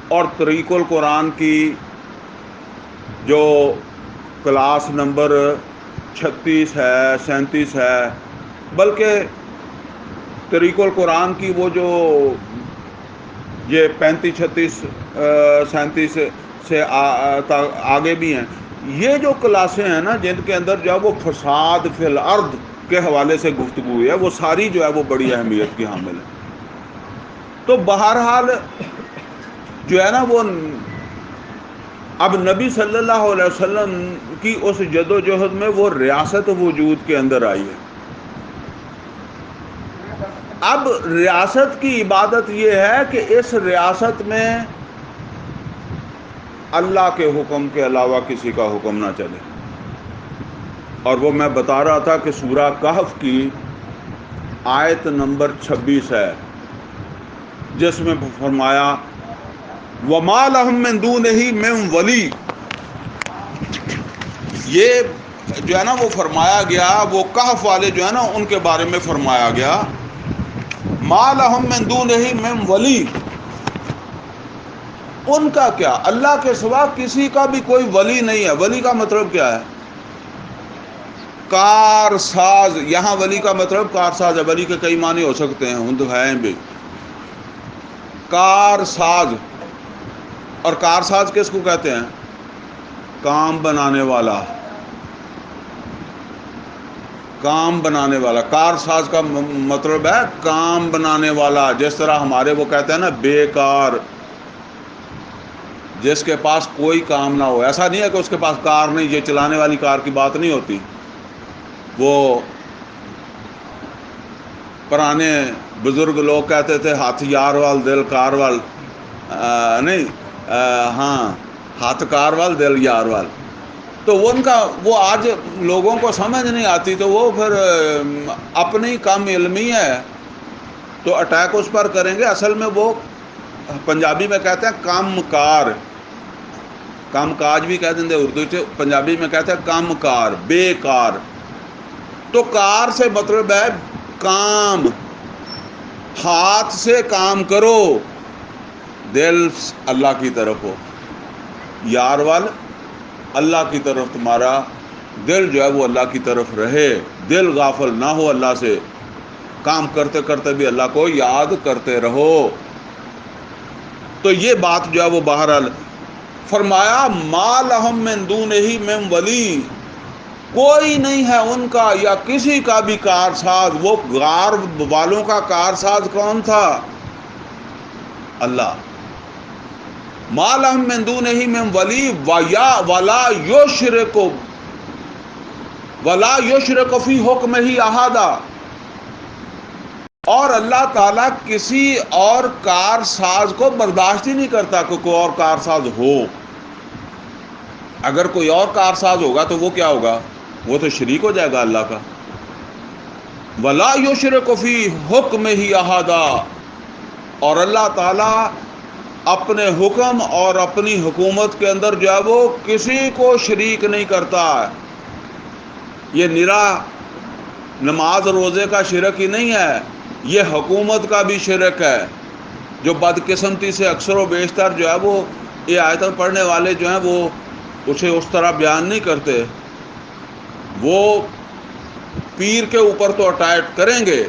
اور طریق القرآن کی جو کلاس نمبر 36 ہے 37 ہے، بلکہ طریق القرآن کی وہ جو یہ 35 36 37 سے آگے بھی ہیں، یہ جو کلاسیں ہیں نا جن کے اندر جو ہے وہ فساد فی الارض کے حوالے سے گفتگو ہوئی ہے، وہ ساری جو ہے وہ بڑی اہمیت کی حامل ہے۔ تو بہرحال جو ہے نا وہ اب نبی صلی اللہ علیہ وسلم کی اس جد و جہد میں وہ ریاست وجود کے اندر آئی ہے. اب ریاست کی عبادت یہ ہے کہ اس ریاست میں اللہ کے حکم کے علاوہ کسی کا حکم نہ چلے. اور وہ میں بتا رہا تھا کہ سورہ کہف کی آیت نمبر 26 ہے، جس میں فرمایا وَمَا لَهُم مِّن دُونِهِ مِّن وَلِيٍّ. یہ جو ہے نا وہ فرمایا گیا، وہ کہف والے جو ہے نا ان کے بارے میں فرمایا گیا مَا لَهُم مِّن دُونِهِ مِّن وَلِيٍّ. ان کا کیا، اللہ کے سوا کسی کا بھی کوئی ولی نہیں ہے. ولی کا مطلب کیا ہے؟ کار ساز. یہاں ولی کا مطلب کار ساز ہے. ولی کے کئی معنی ہو سکتے ہیں، ہند ہیں بھی. کار ساز. اور کار ساز کس کو کہتے ہیں؟ کام بنانے والا. کام بنانے والا. کار ساز کا مطلب ہے کام بنانے والا. جس طرح ہمارے وہ کہتے ہیں نا بیکار، جس کے پاس کوئی کام نہ ہو. ایسا نہیں ہے کہ اس کے پاس کار نہیں، یہ چلانے والی کار کی بات نہیں ہوتی. وہ پرانے بزرگ لوگ کہتے تھے ہتھیار وال دل کار وال نہیں، ہاں ہاتھ کار وال دل یار وال. تو ان کا وہ آج لوگوں کو سمجھ نہیں آتی، تو وہ پھر اپنی کم علمی ہے تو اٹیک اس پر کریں گے. اصل میں وہ پنجابی میں کہتے ہیں کم کار. کم کاج بھی کہہ دیں اردو سے، پنجابی میں کہتے ہیں کم کار، بے کار. تو کار سے مطلب ہے کام، ہاتھ سے کام کرو، دل اللہ کی طرف ہو. یار وال اللہ کی طرف تمہارا دل جو ہے وہ اللہ کی طرف رہے، دل غافل نہ ہو اللہ سے. کام کرتے کرتے بھی اللہ کو یاد کرتے رہو. تو یہ بات جو ہے وہ بہرحال فرمایا ما لہم من دونہ من ولی. کوئی نہیں ہے ان کا یا کسی کا بھی کارساز. وہ غار والوں کا کارساز کون تھا؟ اللہ. ما لہم من دونہ من ولی ولا یشرک فی حکمہ احدا. اور اللہ تعالیٰ کسی اور کارساز کو برداشت ہی نہیں کرتا کہ کوئی اور کارساز ہو. اگر کوئی اور کارساز ہوگا تو وہ کیا ہوگا؟ وہ تو شریک ہو جائے گا اللہ کا. ولا یشرک فی حکمہ احدا. اور اللہ تعالیٰ اپنے حکم اور اپنی حکومت کے اندر جو ہے وہ کسی کو شریک نہیں کرتا. یہ نرا نماز روزے کا شرک ہی نہیں ہے، یہ حکومت کا بھی شرک ہے. جو بدقسمتی سے اکثر و بیشتر جو ہے وہ یہ آیتیں پڑھنے والے جو ہیں وہ اسے اس طرح بیان نہیں کرتے. وہ پیر کے اوپر تو اٹیک کریں گے،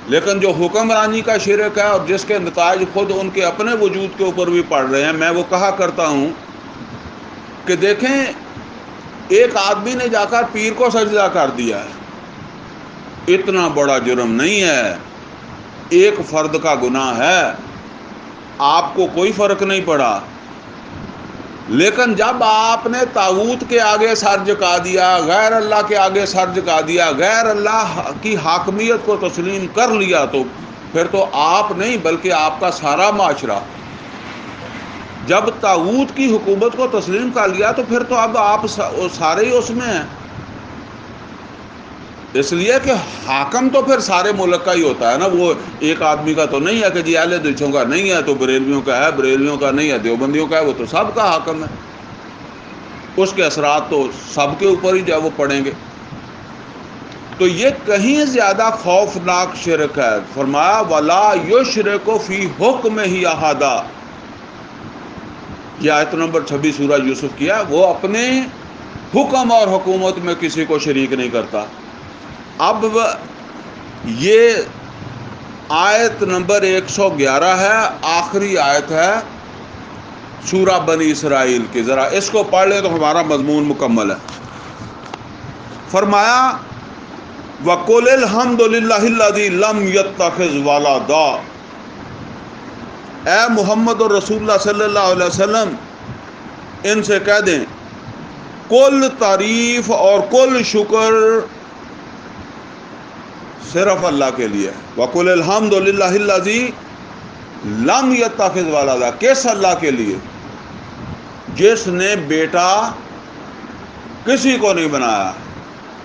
لیکن جو حکمرانی کا شرک ہے اور جس کے نتائج خود ان کے اپنے وجود کے اوپر بھی پڑ رہے ہیں. میں وہ کہا کرتا ہوں کہ دیکھیں ایک آدمی نے جا کر پیر کو سجدہ کر دیا ہے، اتنا بڑا جرم نہیں ہے، ایک فرد کا گناہ ہے، آپ کو کوئی فرق نہیں پڑا. لیکن جب آپ نے طاغوت کے آگے سر جھکا دیا، غیر اللہ کے آگے سر جھکا دیا، غیر اللہ کی حاکمیت کو تسلیم کر لیا، تو پھر تو آپ نہیں بلکہ آپ کا سارا معاشرہ. جب طاغوت کی حکومت کو تسلیم کر لیا تو پھر تو اب آپ سارے ہی اس میں ہیں. اس لیے کہ حاکم تو پھر سارے ملک کا ہی ہوتا ہے نا. وہ ایک آدمی کا تو نہیں ہے کہ جی اہل حدیثوں کا نہیں ہے تو بریلویوں کا ہے، بریلویوں کا نہیں ہے دیوبندیوں کا ہے. وہ تو سب کا حاکم ہے، اس کے اثرات تو سب کے اوپر ہی جو ہے وہ پڑیں گے. تو یہ کہیں زیادہ خوفناک شرک ہے. فرمایا ولا یشرک فی حکمہ احدا. یہ آیت نمبر 26 سورہ یوسف کی ہے. وہ اپنے حکم اور حکومت میں کسی کو شریک نہیں کرتا. اب یہ آیت نمبر 111 ہے، آخری آیت ہے سورہ بنی اسرائیل کی. ذرا اس کو پڑھ لیں تو ہمارا مضمون مکمل ہے. فرمایا وَقُلِ الْحَمْدُ لِلَّهِ الَّذِي لَمْ يَتَّخِذْ وَلَدًا. اے محمد اور رسول اللہ صلی اللہ علیہ وسلم ان سے کہہ دیں کل تعریف اور کل شکر صرف اللہ کے لیے ہے۔ وَقُلِ الْحَمْدُ لِلَّهِ الَّذِي لَمْ يَتَّخِذْ وَلَدًا، کس اللہ کے لیے؟ جس نے بیٹا کسی کو نہیں بنایا،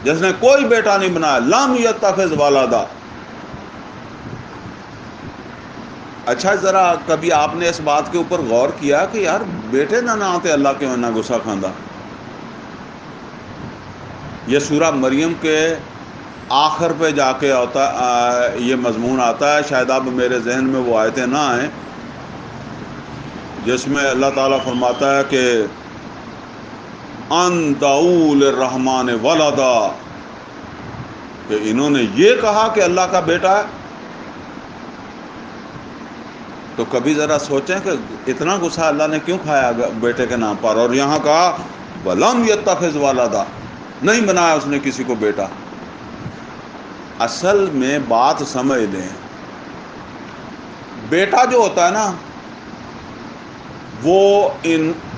جس نے کوئی بیٹا نہیں بنایا، لم یتخذ ولدا۔ اچھا ذرا کبھی آپ نے اس بات کے اوپر غور کیا کہ یار بیٹے نہ آتے اللہ کے نہ غصہ کھاندہ؟ یہ سورہ مریم کے آخر پہ جا کے آتا یہ مضمون آتا ہے، شاید اب میرے ذہن میں وہ آیتیں نہ آئیں، جس میں اللہ تعالیٰ فرماتا ہے کہ ان دعوا للرحمن ولدا، کہ انہوں نے یہ کہا کہ اللہ کا بیٹا ہے۔ تو کبھی ذرا سوچیں کہ اتنا غصہ اللہ نے کیوں کھایا بیٹے کے نام پر، اور یہاں کہا ولم یتخذ ولدا، نہیں بنایا اس نے کسی کو بیٹا۔ اصل میں بات سمجھ لیں، بیٹا جو ہوتا ہے نا وہ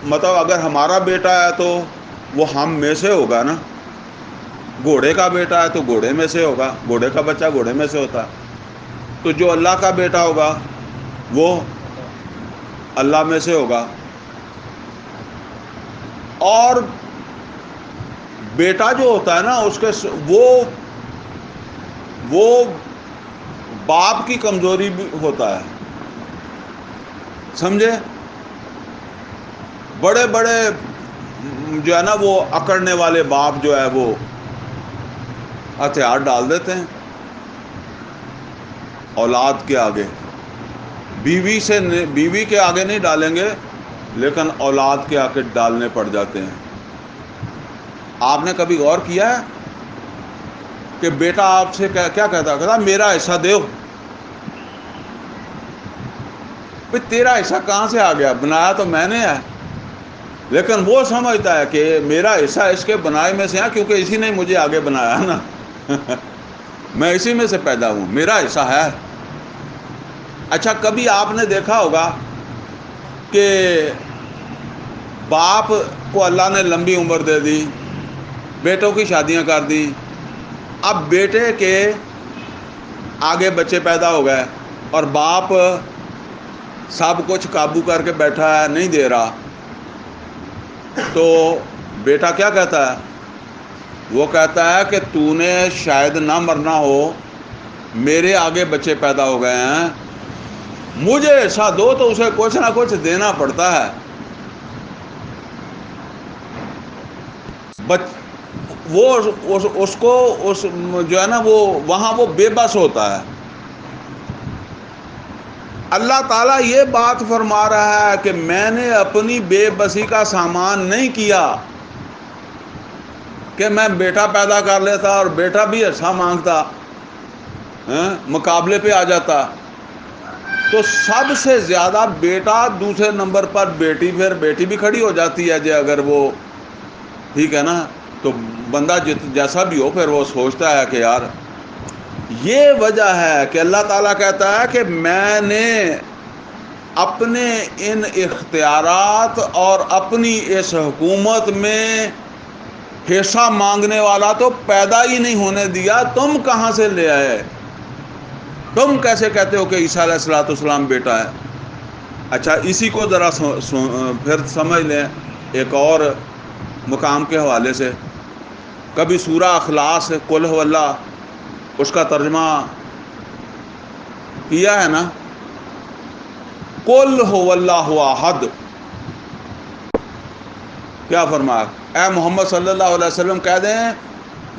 مطلب اگر ہمارا بیٹا ہے تو وہ ہم میں سے ہوگا نا، گھوڑے کا بیٹا ہے تو گھوڑے میں سے ہوگا، گھوڑے کا بچہ گھوڑے میں سے ہوتا ہے، تو جو اللہ کا بیٹا ہوگا وہ اللہ میں سے ہوگا۔ اور بیٹا جو ہوتا ہے نا اس کے وہ باپ کی کمزوری بھی ہوتا ہے، سمجھے؟ بڑے بڑے جو ہے نا وہ اکڑنے والے باپ جو ہے وہ ہتھیار ڈال دیتے ہیں اولاد کے آگے، بیوی کے آگے نہیں ڈالیں گے لیکن اولاد کے آگے ڈالنے پڑ جاتے ہیں۔ آپ نے کبھی غور کیا ہے کہ بیٹا آپ سے کیا کہتا ہے؟ میرا حصہ دیو۔ بھئی تیرا حصہ کہاں سے آ گیا؟ بنایا تو میں نے ہے، لیکن وہ سمجھتا ہے کہ میرا حصہ اس کے بنائے میں سے ہے کیونکہ اسی نے مجھے آگے بنایا نا میں اسی میں سے پیدا ہوں، میرا حصہ ہے۔ اچھا کبھی آپ نے دیکھا ہوگا کہ باپ کو اللہ نے لمبی عمر دے دی، بیٹوں کی شادیاں کر دی، اب بیٹے کے آگے بچے پیدا ہو گئے اور باپ سب کچھ قابو کر کے بیٹھا ہے، نہیں دے رہا، تو بیٹا کیا کہتا ہے؟ وہ کہتا ہے کہ تو نے شاید نہ مرنا ہو، میرے آگے بچے پیدا ہو گئے ہیں، مجھے ایسا دو، تو اسے کچھ نہ کچھ دینا پڑتا ہے۔ وہ اس کو جو ہے نا وہ وہاں وہ بے بس ہوتا ہے۔ اللہ تعالیٰ یہ بات فرما رہا ہے کہ میں نے اپنی بے بسی کا سامان نہیں کیا کہ میں بیٹا پیدا کر لیتا اور بیٹا بھی ایسا مانگتا، مقابلے پہ آ جاتا، تو سب سے زیادہ بیٹا، دوسرے نمبر پر بیٹی، پھر بیٹی بھی کھڑی ہو جاتی ہے جی اگر وہ ٹھیک ہے نا، تو بندہ جیسا بھی ہو پھر وہ سوچتا ہے کہ یار یہ وجہ ہے کہ اللہ تعالیٰ کہتا ہے کہ میں نے اپنے ان اختیارات اور اپنی اس حکومت میں حصہ مانگنے والا تو پیدا ہی نہیں ہونے دیا، تم کہاں سے لے آئے؟ تم کیسے کہتے ہو کہ عیسیٰ علیہ الصلوۃ والسلام بیٹا ہے؟ اچھا اسی کو ذرا پھر سمجھ لیں ایک اور مقام کے حوالے سے۔ کبھی سورہ اخلاص قل هو اللہ اس کا ترجمہ کیا ہے نا، قل هو اللہ احد، کیا فرمایا؟ اے محمد صلی اللہ علیہ وسلم کہہ دیں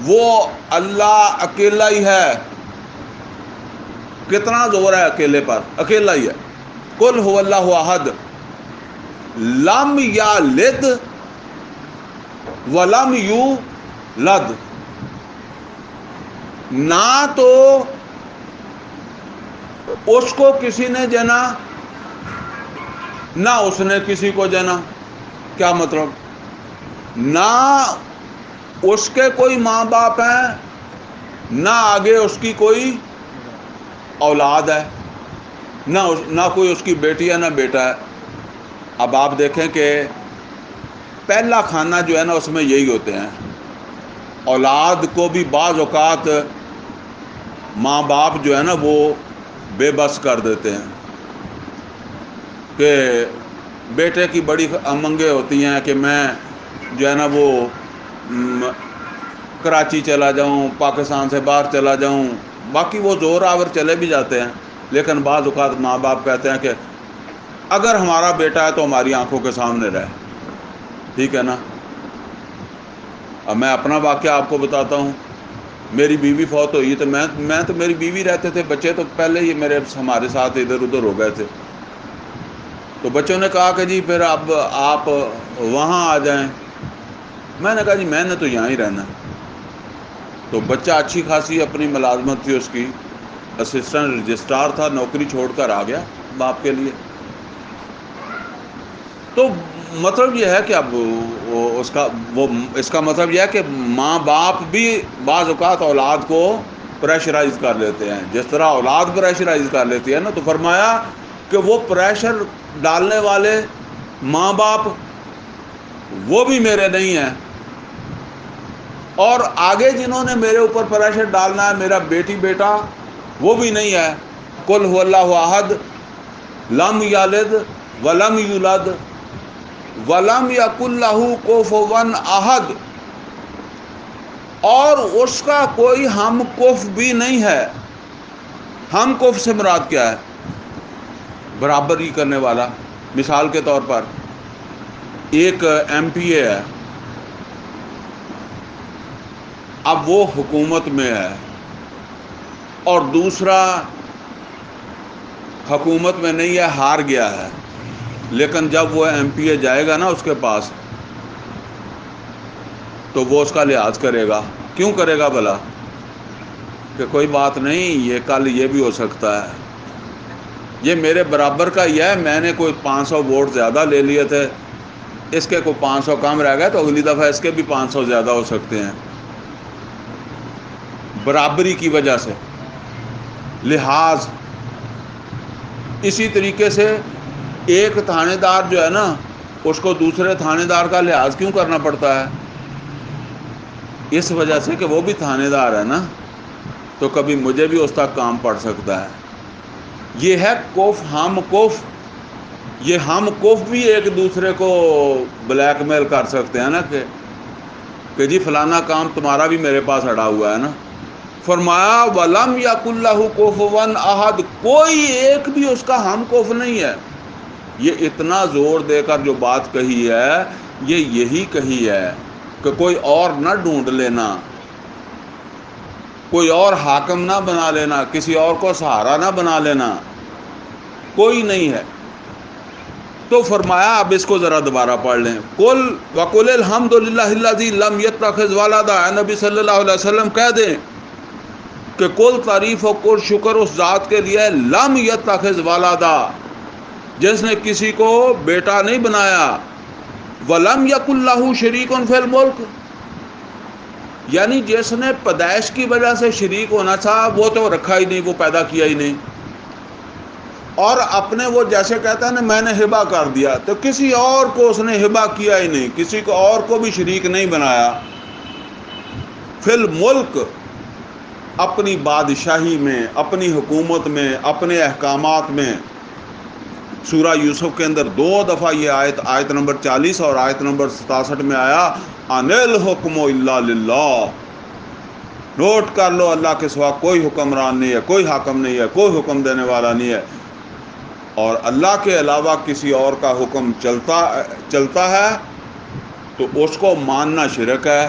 وہ اللہ اکیلا ہی ہے۔ کتنا زور ہے اکیلے پر؟ اکیلا ہی ہے۔ قل هو اللہ احد لم یلد ولم یولد، نہ تو اس کو کسی نے جنا نہ اس نے کسی کو جنا۔ کیا مطلب؟ نہ اس کے کوئی ماں باپ ہیں، نہ آگے اس کی کوئی اولاد ہے، نہ کوئی اس کی بیٹی ہے نہ بیٹا ہے۔ اب آپ دیکھیں کہ پہلا کھانا جو ہے نا اس میں یہی ہوتے ہیں. اولاد کو بھی بعض اوقات ماں باپ جو ہے نا وہ بے بس کر دیتے ہیں کہ بیٹے کی بڑی امنگیں ہوتی ہیں کہ میں جو ہے نا وہ کراچی چلا جاؤں، پاکستان سے باہر چلا جاؤں. باقی وہ زور آور چلے بھی جاتے ہیں، لیکن بعض اوقات ماں باپ کہتے ہیں کہ اگر ہمارا بیٹا ہے تو ہماری آنکھوں کے سامنے رہے. ٹھیک ہے نا. اب میں اپنا واقعہ آپ کو بتاتا ہوں. میری بیوی فوت ہوئی تو میں تو میری بیوی رہتے تھے، بچے تو پہلے ہی ہمارے ساتھ ادھر ادھر ہو گئے تھے. تو بچوں نے کہا کہ جی پھر اب آپ وہاں آ جائیں. میں نے کہا جی میں نے تو یہاں ہی رہنا. تو بچہ اچھی خاصی اپنی ملازمت تھی اس کی، اسسٹنٹ رجسٹرار تھا، نوکری چھوڑ کر آ گیا باپ کے لیے. تو مطلب یہ ہے کہ اب اس کا مطلب یہ ہے کہ ماں باپ بھی بعض اوقات اولاد کو پریشرائز کر لیتے ہیں، جس طرح اولاد پریشرائز کر لیتی ہے نا. تو فرمایا کہ وہ پریشر ڈالنے والے ماں باپ وہ بھی میرے نہیں ہیں، اور آگے جنہوں نے میرے اوپر پریشر ڈالنا ہے میرا بیٹی بیٹا وہ بھی نہیں ہے. قل هو اللہ احد لم یلد ولم یولد ولم یکن لہ کفوا احد. اور اس کا کوئی ہم کف بھی نہیں ہے. ہم کف سے مراد کیا ہے؟ برابری کرنے والا. مثال کے طور پر ایک ایم پی اے ہے، اب وہ حکومت میں ہے اور دوسرا حکومت میں نہیں ہے، ہار گیا ہے. لیکن جب وہ ایم پی اے جائے گا نا اس کے پاس تو وہ اس کا لحاظ کرے گا. کیوں کرے گا بھلا؟ کہ کوئی بات نہیں، یہ کل یہ بھی ہو سکتا ہے، یہ میرے برابر کا ہی ہے، میں نے کوئی 500 ووٹ زیادہ لے لیے تھے، اس کے کوئی 500 کم رہ گئے تو اگلی دفعہ اس کے بھی 500 زیادہ ہو سکتے ہیں. برابری کی وجہ سے لحاظ. اسی طریقے سے ایک تھانے دار جو ہے نا اس کو دوسرے تھانے دار کا لحاظ کیوں کرنا پڑتا ہے؟ اس وجہ سے کہ وہ بھی تھانے دار ہے نا، تو کبھی مجھے بھی اس تک کام پڑ سکتا ہے. یہ ہے کف ہم کف. یہ ہم کف بھی ایک دوسرے کو بلیک میل کر سکتے ہیں نا کہ جی فلانا کام تمہارا بھی میرے پاس اڑا ہوا ہے نا. فرمایا وَلَمْ يَكُنْ لَهُ كُفُوًا أَحَدٌ، کوئی ایک بھی اس کا ہم کف نہیں ہے. یہ اتنا زور دے کر جو بات کہی ہے یہ یہی کہی ہے کہ کوئی اور نہ ڈھونڈ لینا، کوئی اور حاکم نہ بنا لینا، کسی اور کو سہارا نہ بنا لینا، کوئی نہیں ہے. تو فرمایا اب اس کو ذرا دوبارہ پڑھ لیں. قل وقل الحمد للہ الذی لم یتخذ ولدا. نبی صلی اللہ علیہ وسلم کہہ دیں کہ کل تعریف و کل شکر اس ذات کے لیے لم یتخذ ولدا، جس نے کسی کو بیٹا نہیں بنایا. ولم یکن لہ شریک فی الملک، یعنی جس نے پیدائش کی وجہ سے شریک ہونا تھا وہ تو رکھا ہی نہیں، وہ پیدا کیا ہی نہیں. اور اپنے وہ جیسے کہتا ہے نا میں نے ہبہ کر دیا، تو کسی اور کو اس نے ہبہ کیا ہی نہیں، کسی کو اور کو بھی شریک نہیں بنایا. فی الملک، اپنی بادشاہی میں، اپنی حکومت میں، اپنے احکامات میں. سورہ یوسف کے اندر 2 دفعہ یہ آیت نمبر 40 اور آیت نمبر 67 میں آیا ان الحکم الا للہ. نوٹ کر لو، اللہ کے سوا کوئی حکمران نہیں ہے، کوئی حاکم نہیں ہے، کوئی حکم دینے والا نہیں ہے، اور اللہ کے علاوہ کسی اور کا حکم چلتا ہے تو اس کو ماننا شرک ہے،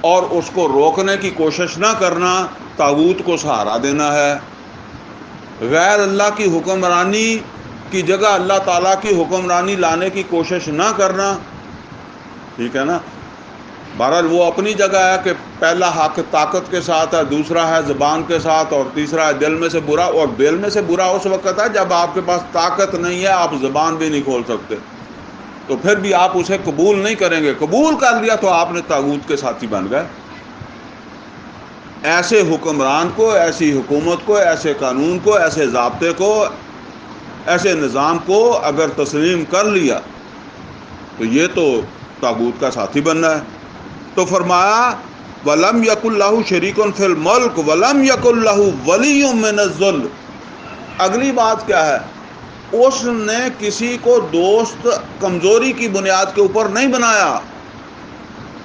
اور اس کو روکنے کی کوشش نہ کرنا طاغوت کو سہارا دینا ہے. غیر اللہ کی حکمرانی کی جگہ اللہ تعالیٰ کی حکمرانی لانے کی کوشش نہ کرنا. ٹھیک ہے نا. بہرحال وہ اپنی جگہ ہے کہ پہلا حق طاقت کے ساتھ ہے، دوسرا ہے زبان کے ساتھ، اور تیسرا ہے دل میں سے برا. اور دل میں سے برا اس وقت ہے جب آپ کے پاس طاقت نہیں ہے، آپ زبان بھی نہیں کھول سکتے، تو پھر بھی آپ اسے قبول نہیں کریں گے. قبول کر لیا تو آپ نے طاغوت کے ساتھی بن گئے. ایسے حکمران کو، ایسی حکومت کو، ایسے قانون کو، ایسے ضابطے کو، ایسے نظام کو اگر تسلیم کر لیا تو یہ تو طاغوت کا ساتھی بننا ہے. تو فرمایا وَلَمْ يَكُنْ لَهُ شَرِيكٌ فِي الْمُلْكِ وَلَمْ يَكُنْ لَهُ وَلِيٌّ مِّنَ الذُّلِّ. اگلی بات کیا ہے؟ اس نے کسی کو دوست کمزوری کی بنیاد کے اوپر نہیں بنایا.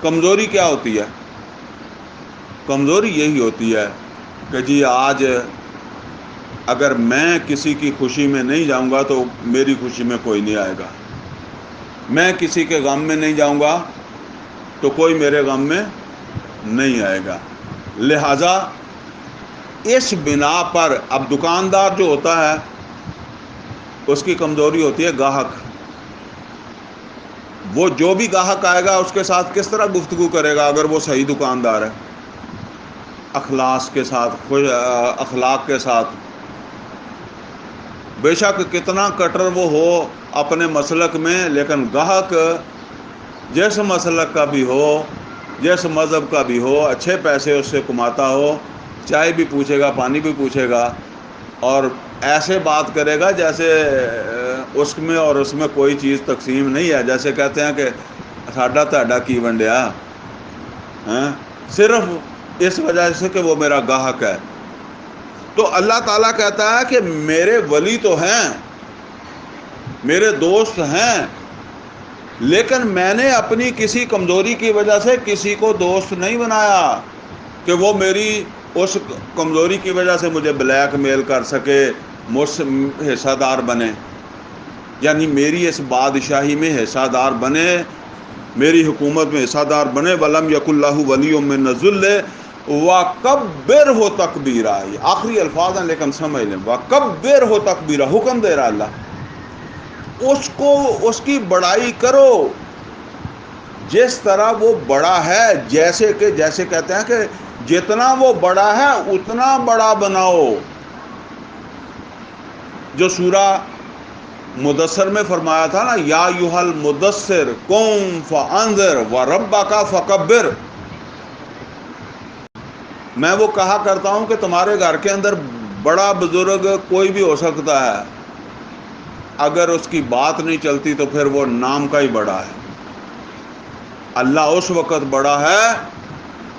کمزوری کیا ہوتی ہے؟ کمزوری یہی ہوتی ہے کہ جی آج اگر میں کسی کی خوشی میں نہیں جاؤں گا تو میری خوشی میں کوئی نہیں آئے گا. میں کسی کے غم میں نہیں جاؤں گا تو کوئی میرے غم میں نہیں آئے گا. لہذا اس بنا پر اب دکاندار جو ہوتا ہے اس کی کمزوری ہوتی ہے گاہک. وہ جو بھی گاہک آئے گا اس کے ساتھ کس طرح گفتگو کرے گا اگر وہ صحیح دکاندار ہے؟ اخلاص کے ساتھ، اخلاق کے ساتھ. بے شک کتنا کٹر وہ ہو اپنے مسلک میں، لیکن گاہک جس مسلک کا بھی ہو، جس مذہب کا بھی ہو، اچھے پیسے اس سے کماتا ہو، چائے بھی پوچھے گا، پانی بھی پوچھے گا، اور ایسے بات کرے گا جیسے اس میں اور اس میں کوئی چیز تقسیم نہیں ہے. جیسے کہتے ہیں کہ ساڈا تہاڈا کی ونڈیا، صرف اس وجہ سے کہ وہ میرا گاہک ہے. تو اللہ تعالیٰ کہتا ہے کہ میرے ولی تو ہیں، میرے دوست ہیں، لیکن میں نے اپنی کسی کمزوری کی وجہ سے کسی کو دوست نہیں بنایا کہ وہ میری اس کمزوری کی وجہ سے مجھے بلیک میل کر سکے، مجھ سے حصہ دار بنے، یعنی میری اس بادشاہی میں حصہ دار بنے، میری حکومت میں حصہ دار بنے. وَلَمْ يَكُنْ لَهُ وَلِيٌّ مِّنَ الذُّلِّ وَكَبِّرْهُ تَكْبِيرًا. یہ آخری الفاظ ہیں لیکن سمجھ لیں. وَكَبِّرْهُ تَكْبِيرًا، حکم دے رہا اللہ، اس کو اس کی بڑائی کرو جس طرح وہ بڑا ہے. جیسے کہتے ہیں کہ جتنا وہ بڑا ہے اتنا بڑا بناؤ. جو سورہ مدثر میں فرمایا تھا نا، یا ایھا المدثر قم فانذر وربک فکبر. میں وہ کہا کرتا ہوں کہ تمہارے گھر کے اندر بڑا بزرگ کوئی بھی ہو سکتا ہے، اگر اس کی بات نہیں چلتی تو پھر وہ نام کا ہی بڑا ہے. اللہ اس وقت بڑا ہے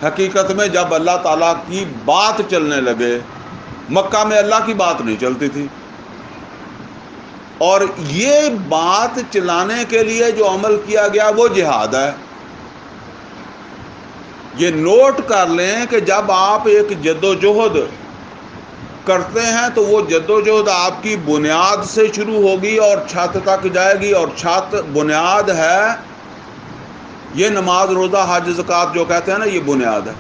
حقیقت میں جب اللہ تعالیٰ کی بات چلنے لگے. مکہ میں اللہ کی بات نہیں چلتی تھی، اور یہ بات چلانے کے لیے جو عمل کیا گیا وہ جہاد ہے. یہ نوٹ کر لیں کہ جب آپ ایک جد و جہد کرتے ہیں تو وہ جد و جہد آپ کی بنیاد سے شروع ہوگی اور چھت تک جائے گی، اور چھت بنیاد ہے. یہ نماز، روزہ، حج، زکوٰۃ جو کہتے ہیں نا، یہ بنیاد ہے.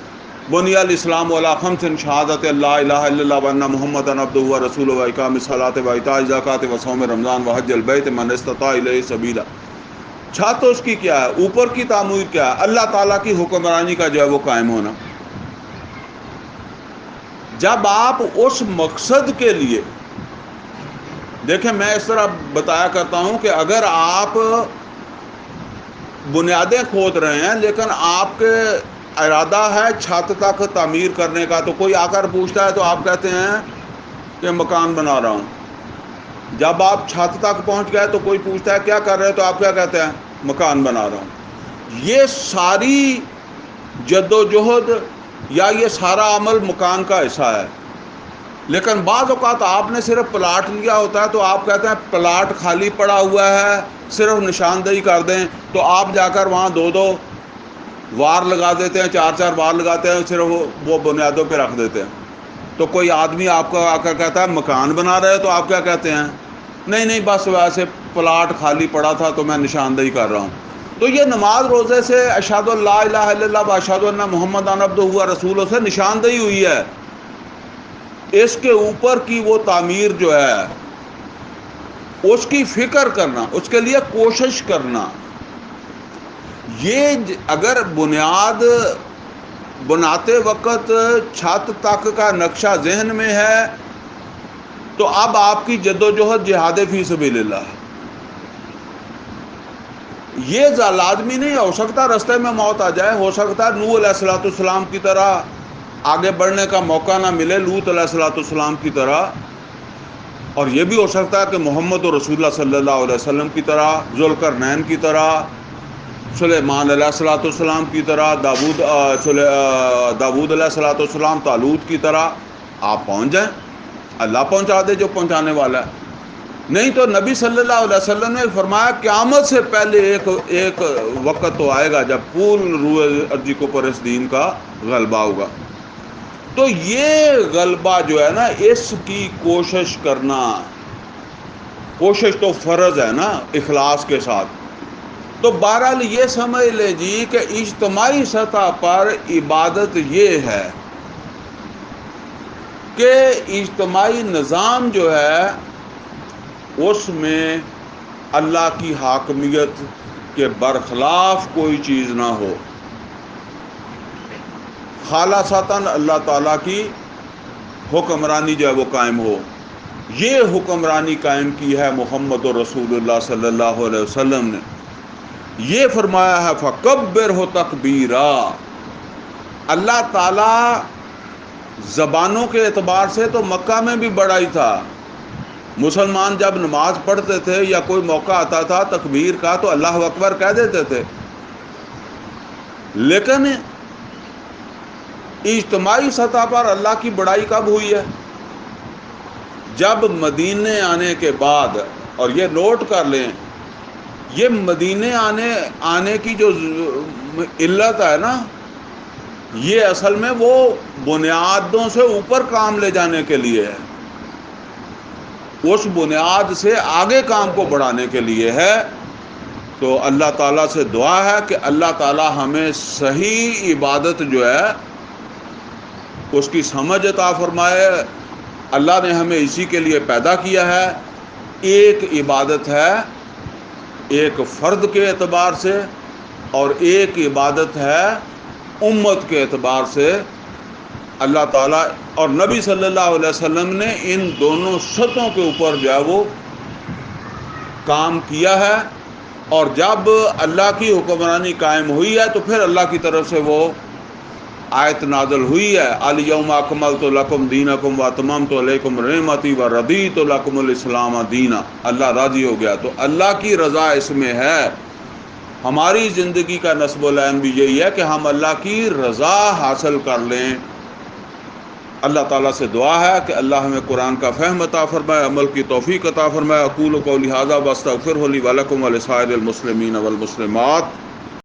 بنی الاسلام علی خمس شہادت لا الہ الا اللہ وان محمد عبدہ ورسولہ واقام الصلاۃ وایتاء الزکوٰۃ وصوم رمضان وحج البیت من استطاع الیہ سبیلا. چھت اس کی کیا ہے؟ اوپر کی تعمیر کیا ہے؟ اللہ تعالیٰ کی حکمرانی کا جو ہے وہ قائم ہونا. جب آپ اس مقصد کے لیے دیکھیں، میں اس طرح بتایا کرتا ہوں کہ اگر آپ بنیادیں کھود رہے ہیں لیکن آپ کے ارادہ ہے چھت تک تعمیر کرنے کا، تو کوئی آ کر پوچھتا ہے تو آپ کہتے ہیں کہ مکان بنا رہا ہوں. جب آپ چھت تک پہنچ گئے تو کوئی پوچھتا ہے کیا کر رہے ہیں، تو آپ کیا کہتے ہیں؟ مکان بنا رہا ہوں. یہ ساری جد و جہد یا یہ سارا عمل مکان کا حصہ ہے. لیکن بعض اوقات آپ نے صرف پلاٹ لیا ہوتا ہے تو آپ کہتے ہیں پلاٹ خالی پڑا ہوا ہے، صرف نشاندہی کر دیں. تو آپ جا کر وہاں 2 وار لگا دیتے ہیں، 4 وار لگاتے ہیں، صرف وہ بنیادوں پہ رکھ دیتے ہیں. تو کوئی آدمی آپ کو آ کر کہتا ہے مکان بنا رہے تو آپ کیا کہتے ہیں؟ نہیں بس ویسے پلاٹ خالی پڑا تھا تو میں نشاندہی کر رہا ہوں. تو یہ نماز روزے سے اشہد ان لا الہ الا اللہ و اشہد ان محمد عبدہ ورسولہ سے نشاندہی ہوئی ہے. اس کے اوپر کی وہ تعمیر جو ہے، اس کی فکر کرنا، اس کے لیے کوشش کرنا. یہ اگر بنیاد بناتے وقت چھت تک کا نقشہ ذہن میں ہے تو اب آپ کی جد و جہد جہاد فی سبیل اللہ. یہ لازمی نہیں ہو سکتا رستے میں موت آ جائے، ہو سکتا ہے نوح علیہ الصلوۃ والسلام کی طرح آگے بڑھنے کا موقع نہ ملے، لوط علیہ الصلوۃ والسلام کی طرح، اور یہ بھی ہو سکتا ہے کہ محمد رسول اللہ صلی اللہ علیہ وسلم کی طرح، ذوالقرنین کی طرح، سلیمان علیہ الصلوۃ والسلام کی طرح، داود علیہ الصلوۃ والسلام طالوت کی طرح آپ پہنچ جائیں، اللہ پہنچا دے جو پہنچانے والا ہے۔ نہیں تو نبی صلی اللہ علیہ وسلم نے فرمایا قیامت سے پہلے ایک وقت تو آئے گا جب پورن روح ارضی کو پر اس دین کا غلبہ ہوگا۔ تو یہ غلبہ جو ہے نا، اس کی کوشش کرنا، کوشش تو فرض ہے نا اخلاص کے ساتھ۔ تو بہرحال یہ سمجھ لیں جی کہ اجتماعی سطح پر عبادت یہ ہے کہ اجتماعی نظام جو ہے اس میں اللہ کی حاکمیت کے برخلاف کوئی چیز نہ ہو، خالصتاً اللہ تعالیٰ کی حکمرانی جو ہے وہ قائم ہو۔ یہ حکمرانی قائم کی ہے محمد رسول اللہ صلی اللہ علیہ وسلم نے۔ یہ فرمایا ہے فَكَبِّرْهُ تَكْبِيرًا۔ اللہ تعالیٰ زبانوں کے اعتبار سے تو مکہ میں بھی بڑا ہی تھا۔ مسلمان جب نماز پڑھتے تھے یا کوئی موقع آتا تھا تکبیر کا تو اللہ اکبر کہہ دیتے تھے، لیکن اجتماعی سطح پر اللہ کی بڑائی کب ہوئی ہے؟ جب مدینے آنے کے بعد، اور یہ نوٹ کر لیں، یہ مدینے آنے کی جو علت ہے نا، یہ اصل میں وہ بنیادوں سے اوپر کام لے جانے کے لیے ہے، اس بنیاد سے آگے کام کو بڑھانے کے لیے ہے۔ تو اللہ تعالیٰ سے دعا ہے کہ اللہ تعالیٰ ہمیں صحیح عبادت جو ہے اس کی سمجھ عطا فرمائے۔ اللہ نے ہمیں اسی کے لیے پیدا کیا ہے۔ ایک عبادت ہے ایک فرد کے اعتبار سے، اور ایک عبادت ہے امت کے اعتبار سے۔ اللہ تعالیٰ اور نبی صلی اللہ علیہ وسلم نے ان دونوں سطحوں کے اوپر جو ہے وہ کام کیا ہے، اور جب اللہ کی حکمرانی قائم ہوئی ہے تو پھر اللہ کی طرف سے وہ آیت نازل ہوئی ہے، الیوم اکملت لکم دینکم واتممت علیکم نعمتی ورضیت لکم الاسلام دینا۔ اللہ راضی ہو گیا۔ تو اللہ کی رضا اس میں ہے۔ ہماری زندگی کا نصب العین بھی یہی ہے کہ ہم اللہ کی رضا حاصل کر لیں۔ اللہ تعالیٰ سے دعا ہے کہ اللہ ہمیں قرآن کا فہم عطا فرمائے، عمل کی توفیق عطا فرمائے۔ اقول قولی ھذا واستغفر لی ولکم ولسائر المسلمین والمسلمات۔